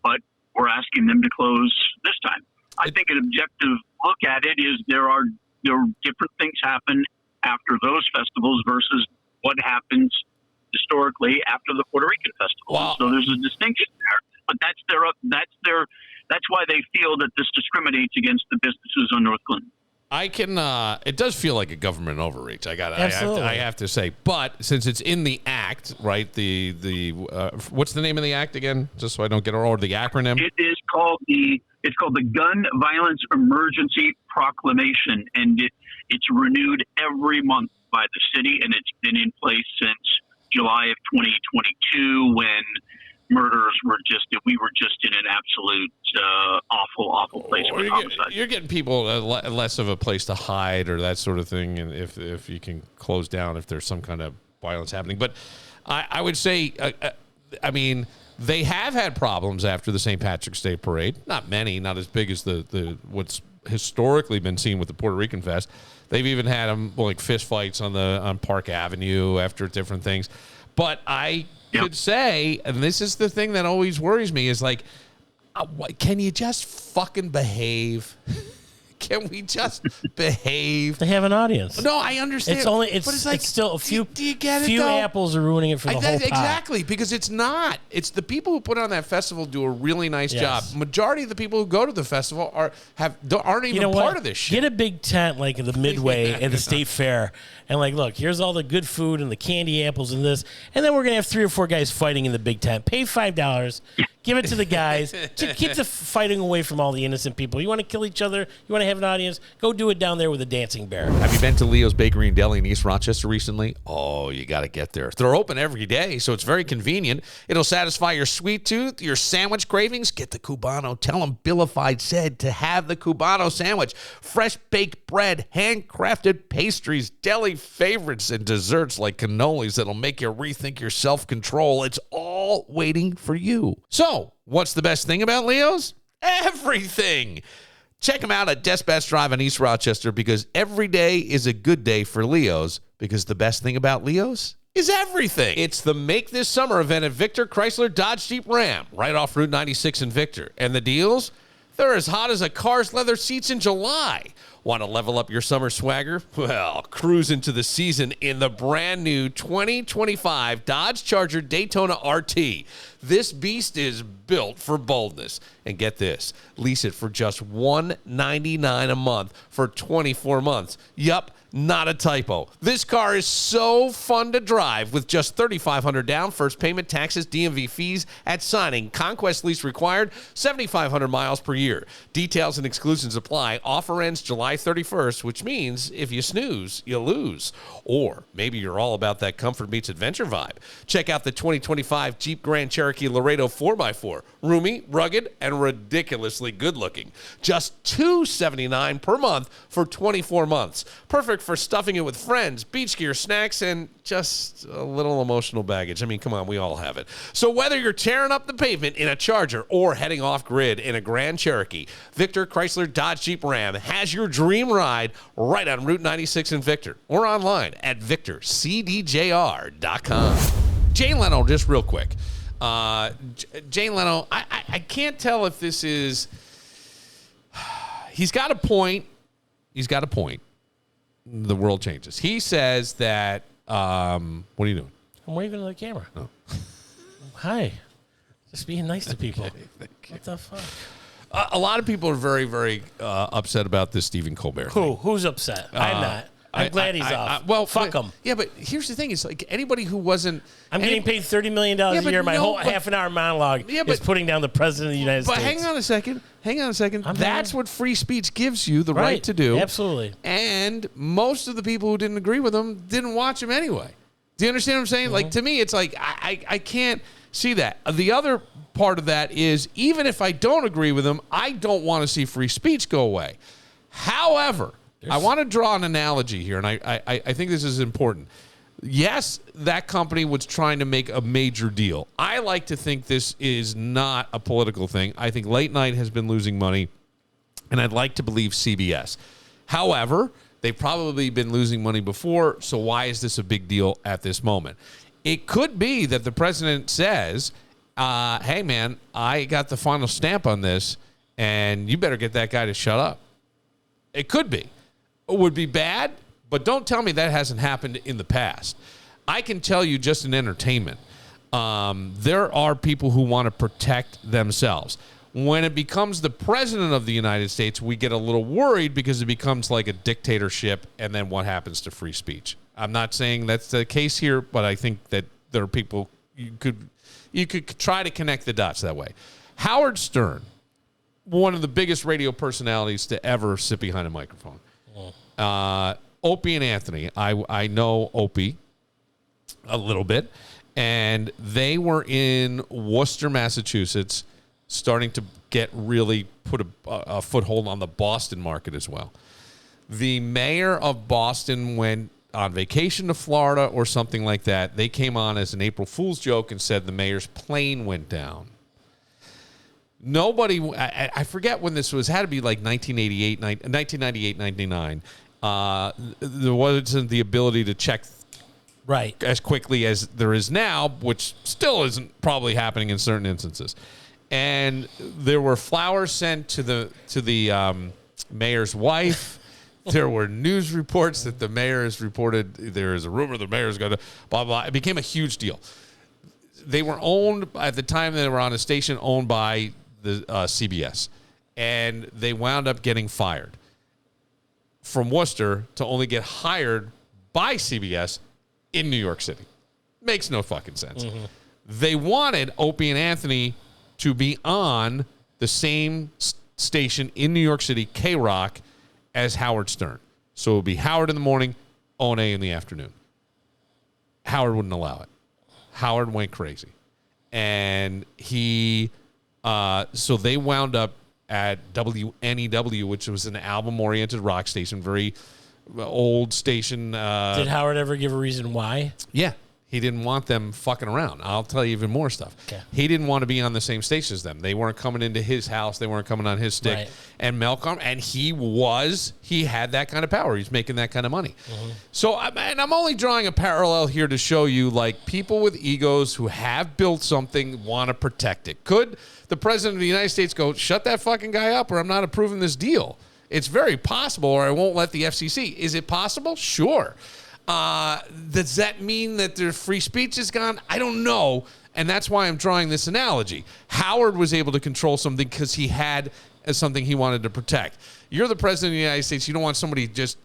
but we're asking them to close this time. I think an objective look at it is there are different things happen after those festivals versus what happens historically after the Puerto Rican festival. Wow. So there's a distinction there, but that's why they feel that this discriminates against the businesses on North Clinton. It does feel like a government overreach. I have to say, but since it's in the act, right? The what's the name of the act again? Just so I don't get or the acronym. It is called it's called the Gun Violence Emergency Proclamation, and it's renewed every month by the city, and it's been in place since July of 2022 when murders we were just in an absolute awful place with homicide. You're getting people less of a place to hide or that sort of thing, and if you can close down if there's some kind of violence happening. But I would say, I mean, they have had problems after the St. Patrick's Day Parade. Not many, not as big as the what's historically been seen with the Puerto Rican Fest. They've even had them like fist fights on Park Avenue after different things. But I could say, and this is the thing that always worries me, is like, can you just fucking behave? Can we just behave? They have an audience. No, I understand. It's still a few. Do you get it? Few apples are ruining it for the whole pot. Exactly, because it's not. It's the people who put on that festival do a really nice job. Majority of the people who go to the festival aren't even part of this shit. Get a big tent like the Midway at the State Fair, and like, look, here's all the good food and the candy apples and this, and then we're gonna have 3 or 4 guys fighting in the big tent. Pay $5. Give it to the guys to keep the fighting away from all the innocent people. You want to kill each other? You want to have an audience? Go do it down there with a dancing bear. Have you been to Leo's Bakery and Deli in East Rochester recently? Oh, you got to get there. They're open every day, so it's very convenient. It'll satisfy your sweet tooth, your sandwich cravings. Get the Cubano. Tell them Billified said to have the Cubano sandwich. Fresh baked bread, handcrafted pastries, deli favorites, and desserts like cannolis that'll make you rethink your self-control. It's all waiting for you. So, what's the best thing about Leo's? Everything. Check them out at Despatch Drive in East Rochester because every day is a good day for Leo's because the best thing about Leo's is everything. It's the Make This Summer event at Victor Chrysler Dodge Jeep Ram right off Route 96 in Victor. And the deals? They're as hot as a car's leather seats in July. Want to level up your summer swagger? Well, cruise into the season in the brand new 2025 Dodge Charger Daytona RT. This beast is built for boldness. And get this, lease it for just $199 a month for 24 months. Yup, not a typo. This car is so fun to drive with just $3,500 down, first payment, taxes, DMV fees at signing. Conquest lease required, 7,500 miles per year. Details and exclusions apply. Offer ends July July 31st, which means if you snooze, you lose. Or maybe you're all about that comfort meets adventure vibe. Check out the 2025 Jeep Grand Cherokee Laredo 4x4. Roomy, rugged, and ridiculously good-looking. Just $279 per month for 24 months. Perfect for stuffing it with friends, beach gear, snacks, and just a little emotional baggage. I mean, come on, we all have it. So whether you're tearing up the pavement in a Charger or heading off-grid in a Grand Cherokee, Victor Chrysler Dodge Jeep Ram has your dream ride right on Route 96 in Victor or online at victorcdjr.com. Jay Leno, just real quick. Jay Leno, I can't tell if this is... He's got a point. He's got a point. The world changes. He says that... what are you doing? I'm waving to the camera. Oh. Hi. Just being nice to people. Okay, thank you. What the fuck? A lot of people are very, very upset about this Stephen Colbert thing. Who's upset? I'm not. I'm glad he's off. Well, fuck him. Yeah, but here's the thing: it's like anybody who wasn't. I'm getting paid $30 million a year. My whole half-an-hour monologue is putting down the president of the United States. But hang on a second. That's what free speech gives you the right to do. Absolutely. And most of the people who didn't agree with him didn't watch him anyway. Do you understand what I'm saying? Like, to me, it's like I can't see that. The other part of that is, even if I don't agree with him, I don't want to see free speech go away. However, I want to draw an analogy here, and I think this is important. Yes, that company was trying to make a major deal. I like to think this is not a political thing. I think late night has been losing money, and I'd like to believe CBS. However, they've probably been losing money before, so why is this a big deal at this moment? It could be that the president says, hey, man, I got the final stamp on this, and you better get that guy to shut up. It could be. It would be bad, but don't tell me that hasn't happened in the past. I can tell you just in entertainment, there are people who want to protect themselves. When it becomes the president of the United States, we get a little worried because it becomes like a dictatorship, and then what happens to free speech? I'm not saying that's the case here, but I think that there are people you could try to connect the dots that way. Howard Stern, one of the biggest radio personalities to ever sit behind a microphone. Opie and Anthony, I know Opie a little bit, and they were in Worcester, Massachusetts, starting to really put a foothold on the Boston market as well. The mayor of Boston went on vacation to Florida or something like that. They came on as an April Fool's joke and said the mayor's plane went down. Nobody, I forget when this was, had to be like 1998, 99. There wasn't the ability to check as quickly as there is now, which still isn't probably happening in certain instances. And there were flowers sent to the mayor's wife. There were news reports that the mayor has reported there is a rumor the mayor is going to blah, blah. It became a huge deal. They were owned, at the time they were on a station owned by the CBS, and they wound up getting fired from Worcester to only get hired by CBS in New York City. Makes no fucking sense. Mm-hmm. They wanted Opie and Anthony to be on the same station in New York City, K-Rock, as Howard Stern. So it would be Howard in the morning, One in the afternoon. Howard wouldn't allow it. Howard went crazy. And so they wound up at WNEW, which was an album-oriented rock station, very old station. Did Howard ever give a reason why? Yeah. He didn't want them fucking around. I'll tell you even more stuff. Okay. He didn't want to be on the same station as them. They weren't coming into his house. They weren't coming on his stick. Right. And Malcolm, and he had that kind of power. He's making that kind of money. Mm-hmm. So, and I'm only drawing a parallel here to show you, like, people with egos who have built something want to protect it. Could the president of the United States go, shut that fucking guy up or I'm not approving this deal? It's very possible, or I won't let the FCC. Is it possible? Sure. Does that mean that their free speech is gone? I don't know. And that's why I'm drawing this analogy. Howard was able to control something because he had something he wanted to protect. You're the president of the United States. You don't want somebody just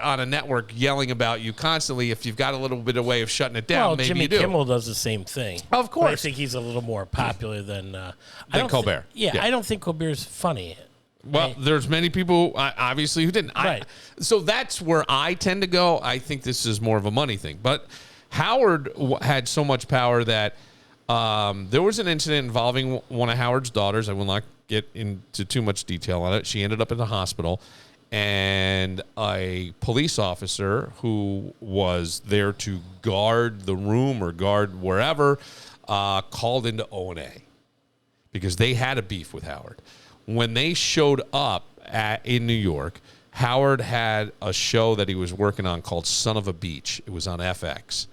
on a network yelling about you constantly. If you've got a little bit of way of shutting it down, maybe Jimmy you do. Kimmel does the same thing. Of course. But I think he's a little more popular than Colbert. I don't think Colbert's funny. Well, there's many people obviously who didn't. Right. So that's where I tend to go. I think this is more of a money thing. But Howard had so much power that there was an incident involving one of Howard's daughters. I will not get into too much detail on it. She ended up in the hospital, and a police officer who was there to guard the room or guard wherever called into O&A because they had a beef with Howard. When they showed up in New York, Howard had a show that he was working on called Son of a Beach. It was on FX.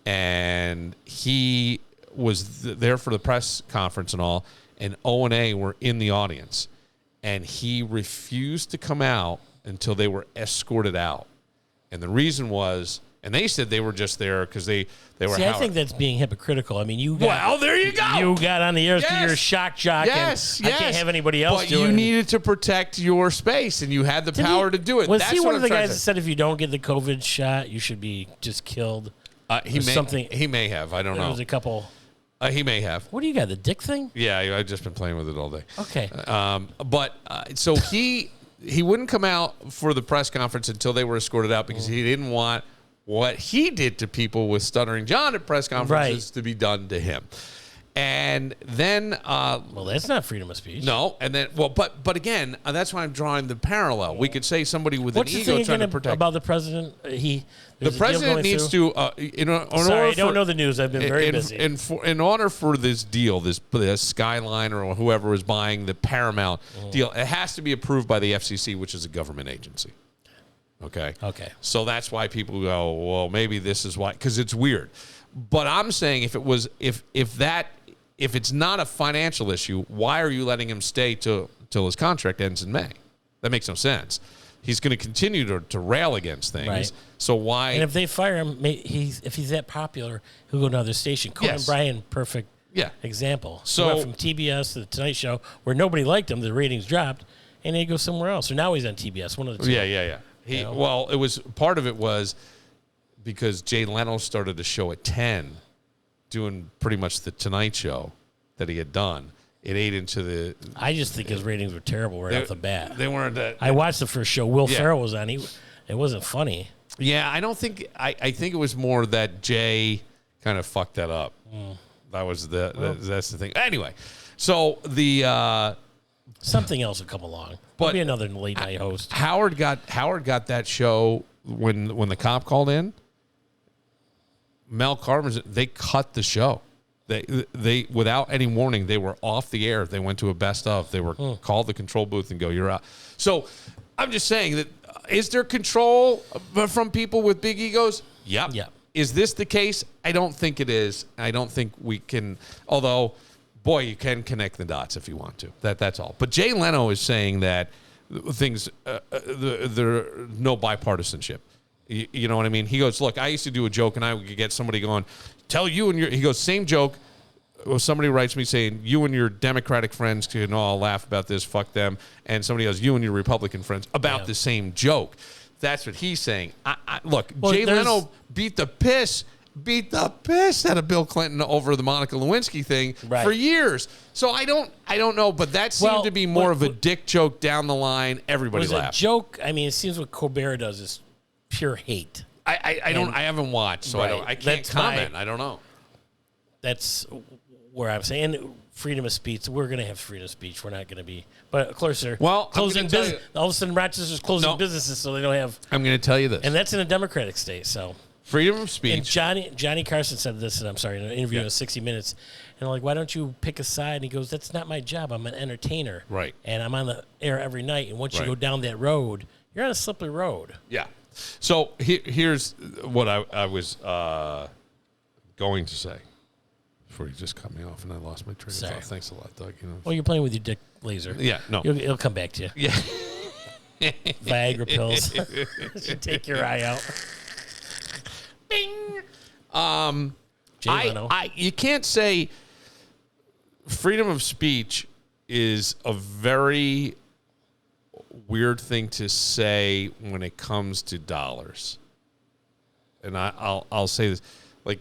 And he was there for the press conference and all, and O&A were in the audience. And he refused to come out until they were escorted out. And the reason was, and they said they were just there because they were See, Howard. I think that's being hypocritical. I mean, you got... Well, there you go. You got on the air Yes. through your shock jock, Yes, and I can't have anybody else but do it. you needed to protect your space, and you had the power to do it. Was That's he what one of I'm the trying guys to that say. said if you don't get the COVID shot, you should be just killed? He may have. I don't There know. was a couple... He may have. What do you got, the dick thing? Yeah, I've just been playing with it all day. Okay. So he wouldn't come out for the press conference until they were escorted out because he didn't want what he did to people with Stuttering John at press conferences to be done to him. And then... well, that's not freedom of speech. No, and then... Well, but again, that's why I'm drawing the parallel. We could say somebody with What's an the ego thing trying to again protect... about the president? The president needs to... Sorry, I don't know the news. I've been very busy. In order for this deal, this Skyline or whoever is buying the Paramount deal, it has to be approved by the FCC, which is a government agency. Okay? Okay. So that's why people go, well, maybe this is why... Because it's weird. But I'm saying if it was... If it's not a financial issue, why are you letting him stay till his contract ends in May? That makes no sense. He's going to continue to rail against things. Right. So why? And if they fire him, if he's that popular, he'll go to another station. Conan Bryan, perfect example. So he went from TBS to the Tonight Show, where nobody liked him, the ratings dropped, and he goes somewhere else. So now he's on TBS. One of the two. Yeah. Well, it was part of it was because Jay Leno started a show at 10, doing pretty much the Tonight Show that he had done. It ate into the... I just think his ratings were terrible right off the bat. They weren't that... I watched the first show. Will Ferrell was on. It wasn't funny. Yeah, I don't think... I think it was more that Jay kind of fucked that up. That was that's the thing. Anyway, so the... Something else will come along. There'll be another late night host. Howard got that show when the cop called in. Mel Karmazin, they cut the show. They without any warning, they were off the air. They went to a best of. They were called the control booth and go, you're out. So I'm just saying that, is there control from people with big egos? Yep. Is this the case? I don't think it is. I don't think we can, although, boy, you can connect the dots if you want to. That's all. But Jay Leno is saying that things, there are no bipartisanship. You know what I mean? He goes, look, I used to do a joke, and I would get somebody going, tell you and your... He goes, same joke. Well, somebody writes me saying, you and your Democratic friends can all laugh about this, fuck them. And somebody goes, you and your Republican friends, about the same joke. That's what he's saying. Look, Jay Leno beat the piss out of Bill Clinton over the Monica Lewinsky thing for years. So I don't know, but that seemed to be more of a dick joke down the line. Everybody laughed. A joke, I mean, it seems what Colbert does is pure hate. I haven't watched, so I can't comment. I don't know. That's where I'm saying freedom of speech. We're going to have freedom of speech. We're not going to be. But of course, they're closing business. All of a sudden, Rochester's closing businesses, so they don't have. I'm going to tell you this, and that's in a Democratic state. So freedom of speech. And Johnny Carson said this, and I'm sorry, in an interview with 60 Minutes, and I'm like, why don't you pick a side? And he goes, that's not my job. I'm an entertainer, right? And I'm on the air every night. And once you go down that road, you're on a slippery road. Yeah. So here's what I was going to say before you just cut me off, and I lost my train of thought. Thanks a lot, Doug. Well, you're playing with your dick laser. Yeah, no. It'll come back to you. Yeah. Viagra pills. Should take your eye out. Bing. Leno. You can't say freedom of speech is a very weird thing to say when it comes to dollars. And I'll say this. Like,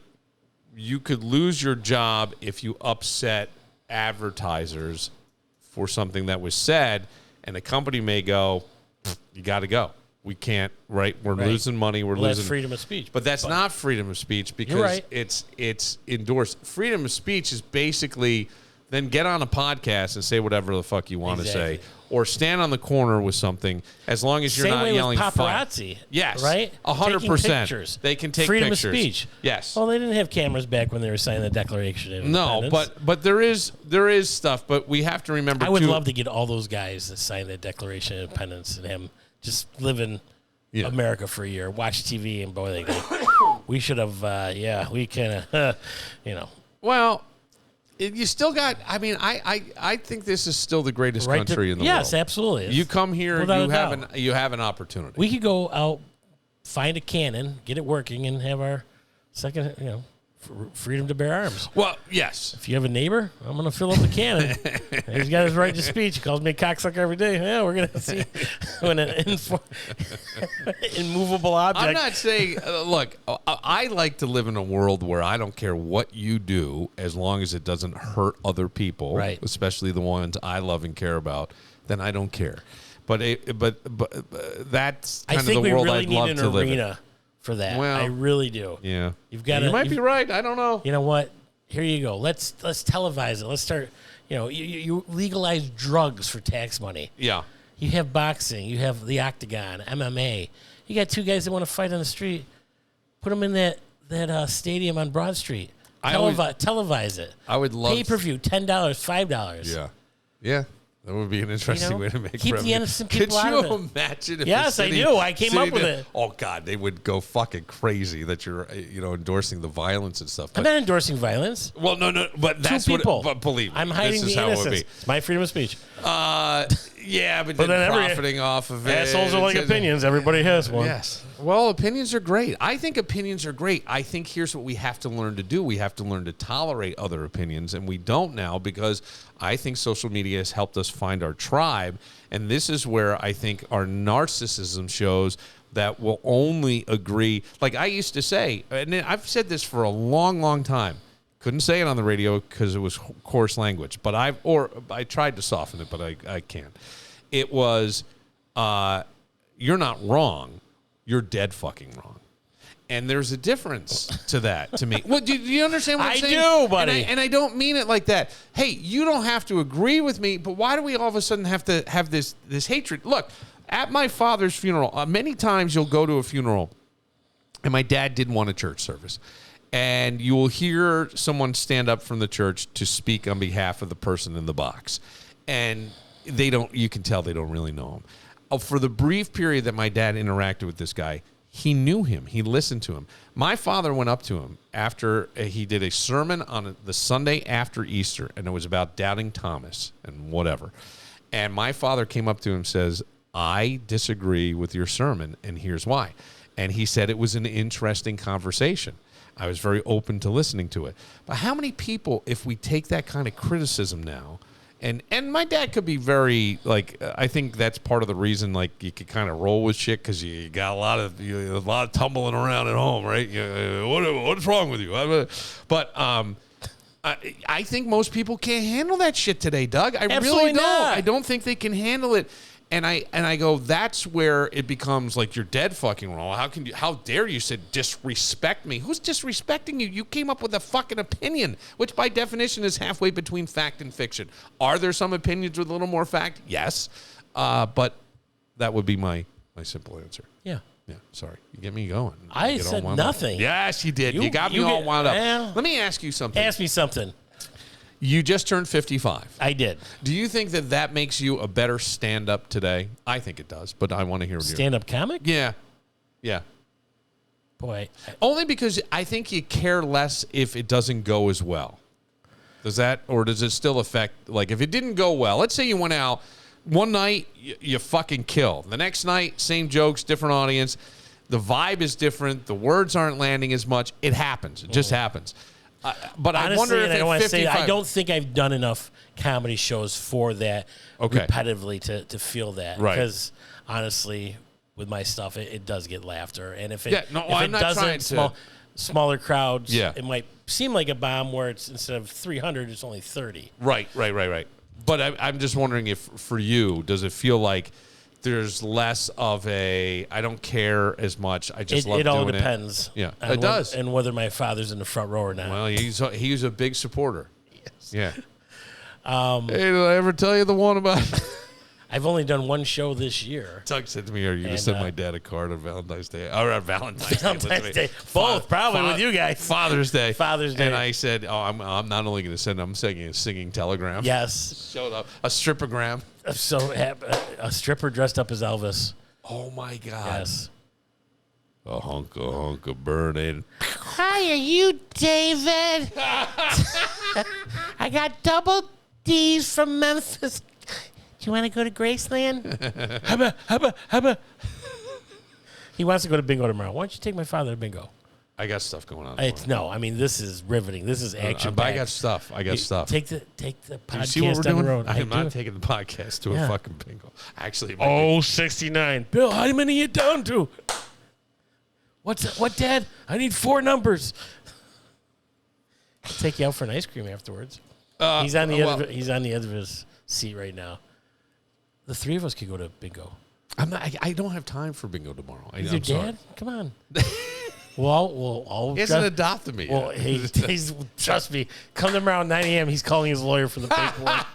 you could lose your job if you upset advertisers for something that was said, And the company may go, you got to go. We can't, right? We're losing money. We're losing freedom of speech. But that's not freedom of speech because it's endorsed. Freedom of speech is basically then get on a podcast and say whatever the fuck you want to say, or stand on the corner with something as long as you're not yelling paparazzi. Yes, right. 100%. They can take freedom pictures. of speech. Yes. Well, they didn't have cameras back when they were signing the Declaration of Independence. No, but there is stuff. But we have to remember. I would love to get all those guys that signed the Declaration of Independence and him just live in America for a year, watch TV, and boy, they go. We should have. We kind of, Well. You still got. I mean, I think this is still the greatest country in the world. Yes, absolutely. You come here, you have an opportunity. We could go out, find a cannon, get it working, and have our second, freedom to bear arms. Well, yes. If you have a neighbor, I'm going to fill up the cannon. He's got his right to speech. He calls me a cocksucker every day. Yeah, we're going to see when an immovable object. I'm not saying, look, I like to live in a world where I don't care what you do as long as it doesn't hurt other people, right? Especially the ones I love and care about, then I don't care. But that's kind of the world I'd love to live in. For that, well, I really do. Yeah, you've got. You might be right. I don't know. You know what? Here you go. Let's televise it. Let's start. You legalize drugs for tax money. Yeah. You have boxing. You have the octagon, MMA. You got two guys that want to fight on the street. Put them in that stadium on Broad Street. Televise it. I would love pay-per-view. $10, $5. Yeah. Yeah. That would be an interesting way to make keep revenue. the innocent people out of it. Could you imagine if yes, I do. I came up with it. Oh, God, they would go fucking crazy that you're, endorsing the violence and stuff. I'm not endorsing violence. Well, no, but that's people. But believe me, I'm hiding this is the how innocence. it would be. It's my freedom of speech. Yeah, but then profiting off of it. Assholes are like opinions. Everybody has one. Yes. Well, opinions are great. I think opinions are great. I think here's what we have to learn to do. We have to learn to tolerate other opinions, and we don't now because I think social media has helped us find our tribe, and this is where I think our narcissism shows that we'll only agree. Like I used to say, and I've said this for a long, long time. Couldn't say it on the radio because it was coarse language, but I tried to soften it, but I can't. It was, you're not wrong. You're dead fucking wrong. And there's a difference to that to me. Well, do you understand what I'm saying? I do, buddy. And I don't mean it like that. Hey, you don't have to agree with me, but why do we all of a sudden have to have this hatred? Look, at my father's funeral, many times you'll go to a funeral, and my dad did want a church service. And you will hear someone stand up from the church to speak on behalf of the person in the box. And you can tell they don't really know him. For the brief period that my dad interacted with this guy, he knew him. He listened to him. My father went up to him after he did a sermon on the Sunday after Easter, and it was about doubting Thomas and whatever. And my father came up to him and says, I disagree with your sermon, and here's why. And he said it was an interesting conversation. I was very open to listening to it. But how many people, if we take that kind of criticism now, and my dad could be very, I think that's part of the reason, you could kind of roll with shit because you got a lot of tumbling around at home, right? What's wrong with you? But I think most people can't handle that shit today, Doug. I really don't. Not. I don't think they can handle it. And I go, that's where it becomes like you're dead fucking wrong. How dare you say disrespect me? Who's disrespecting you? You came up with a fucking opinion, which by definition is halfway between fact and fiction. Are there some opinions with a little more fact? Yes. But that would be my simple answer. Yeah. Yeah. Sorry. You get me going. I said nothing. Yes, you did. You got me all wound up. Let me ask you something. Ask me something. You just turned 55. I did. Do you think that makes you a better stand-up today? I think it does, but I want to hear what you stand-up comic? Yeah. Yeah. Boy. Only because I think you care less if it doesn't go as well. Does it still affect, if it didn't go well, let's say you went out, one night, you fucking kill. The next night, same jokes, different audience. The vibe is different. The words aren't landing as much. It happens. It just happens. But honestly, I wonder if I don't think I've done enough comedy shows for that repetitively to feel that. Right. Because honestly, with my stuff, it does get laughter. And if it, I'm not doesn't, smaller crowds, Yeah. it might seem like a bomb where it's instead of 300, it's only 30. Right. But I'm just wondering if, for you, does it feel like there's less of a, I don't care as much, I just love doing it? It all depends. Yeah, it does. And whether my father's in the front row or not. Well, he's a big supporter. Yes. Yeah. Hey, did I ever tell you the one about... I've only done one show this year. Doug said to me, are you going to send my dad a card on Valentine's Day? Or on Valentine's Day. Both, probably with you guys. Father's Day. Father's Day. And I said, I'm not only going to send I'm sending a singing telegram. Yes. Showed up. A stripogram. I'm so happy. A stripper dressed up as Elvis. Oh, my God. Yes. A hunk of burning. Hi, are you David? I got double D's from Memphis. Do you want to go to Graceland? Hubba. He wants to go to bingo tomorrow. Why don't you take my father to bingo? I got stuff going on. This is riveting. This is action. I got stuff. Take the podcast Do you see what we're down doing? the road. I'm not taking the podcast to a fucking bingo. Actually, it might be. 69. Bill, how many are you down to? What, Dad? I need 4 numbers. I'll take you out for an ice cream afterwards. He's on the edge of his seat right now. The 3 of us could go to bingo. I don't have time for bingo tomorrow. Is your dad? Come on. We'll all he hasn't adopted me well, yet. he's trust me. Come tomorrow at 9 a.m. He's calling his lawyer for the paperwork.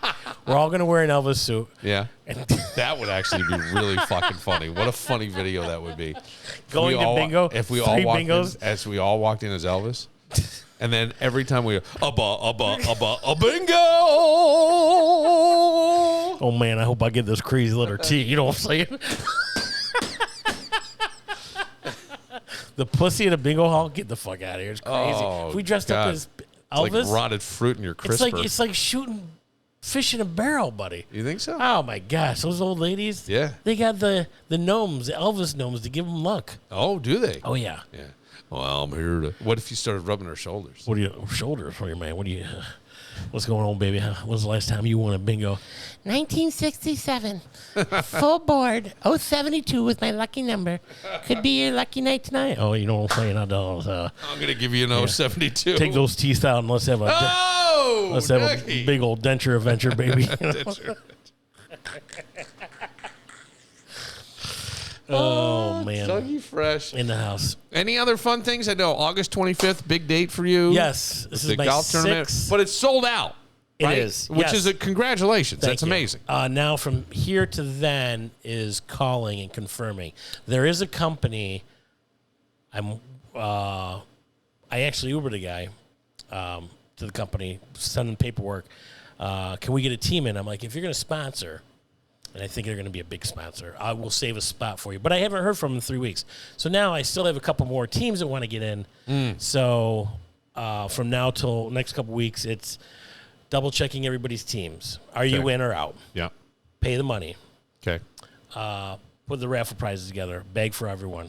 We're all gonna wear an Elvis suit. Yeah, that would actually be really fucking funny. What a funny video that would be. Going to bingo. If we all walked in, as we all walked in as Elvis, and then every time we a bingo. Oh man, I hope I get this crazy letter T. You know what I'm saying? The pussy in a bingo hall, get the fuck out of here. It's crazy. Oh, if we dressed God. up as Elvis, it's like rotted fruit in your crisper. It's like shooting fish in a barrel, buddy. You think so? Oh my gosh, those old ladies. Yeah. They got the gnomes, the Elvis gnomes, to give them luck. Oh, do they? Oh yeah. Yeah. Well, I'm here to. What if you started rubbing her shoulders? What do you shoulders for you, man? What's going on, baby? When's the last time you won a bingo? 1967. Full board. 072 was my lucky number. Could be your lucky night tonight. Oh, you know what I'm saying? I'm going to give you an 072. Take those teeth out and let's have a big old denture adventure, baby. Oh, man. Dougie Fresh. In the house. Any other fun things? I know August 25th, big date for you. Yes. This is the my golf tournament. But it's sold out. Right? It is. Which is a congratulations. That's amazing. Now from here to then is calling and confirming. There is a company. I actually Ubered a guy to the company, sending paperwork. Can we get a team in? I'm like, if you're going to sponsor, and I think they're going to be a big sponsor, I will save a spot for you. But I haven't heard from them in 3 weeks. So now I still have a couple more teams that want to get in. So from now till next couple weeks, it's double checking everybody's teams. Are you in or out? Yeah. Pay the money. Okay. Put the raffle prizes together. Bag for everyone.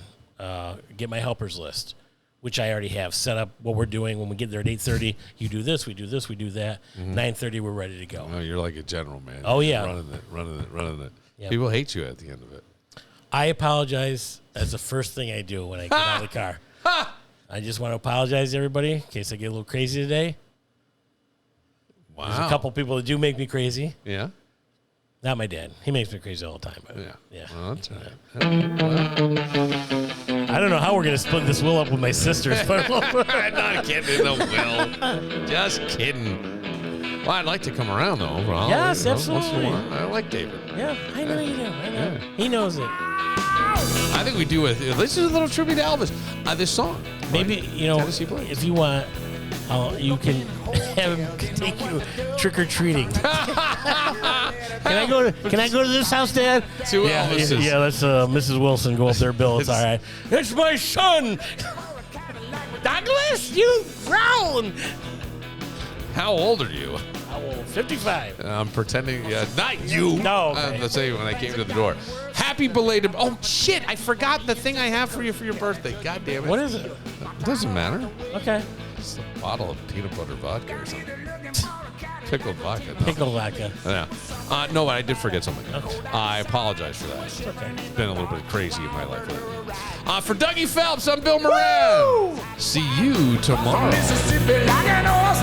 Get my helpers list, which I already have set up. What we're doing when we get there at 8:30, you do this, we do this, we do that. 9:30, we're ready to go. Oh, you're like a general, man. Oh, yeah. Running it. Yep. People hate you at the end of it. I apologize as the first thing I do when I get out of the car. I just want to apologize to everybody in case I get a little crazy today. Wow. There's a couple people that do make me crazy. Yeah. Not my dad. He makes me crazy all the time. But Yeah. Well, that's all right. I don't know how we're going to split this will up with my sisters. But I'm not kidding. No, Will. Just kidding. Well, I'd like to come around, though. Yes, once in a absolutely. while. I like David. Yeah, I know you do. I know. Yeah. He knows it. I think we do it. This is a little tribute to Elvis. This song. Maybe, Tennessee Blitz. if you want, you can have him take you trick-or-treating. Can I go to this house, Dad? To Elvis's. Yeah, let's Mrs. Wilson go up there, Bill. It's all right. It's my son! Douglas, you grown! How old are you? How old? 55. I'm pretending. Not you. No, okay. Let's say when I came to the door. Happy belated. Oh, shit. I forgot the thing I have for you for your birthday. God damn it. What is it? It doesn't matter. Okay. It's a bottle of peanut butter vodka or something. Pickled vodka. No. Pickle vodka. Yeah. No, but I did forget something. I apologize for that. Okay. It's been a little bit crazy in my life lately. For Dougie Phelps, I'm Bill Moran. See you tomorrow. Mississippi like an oil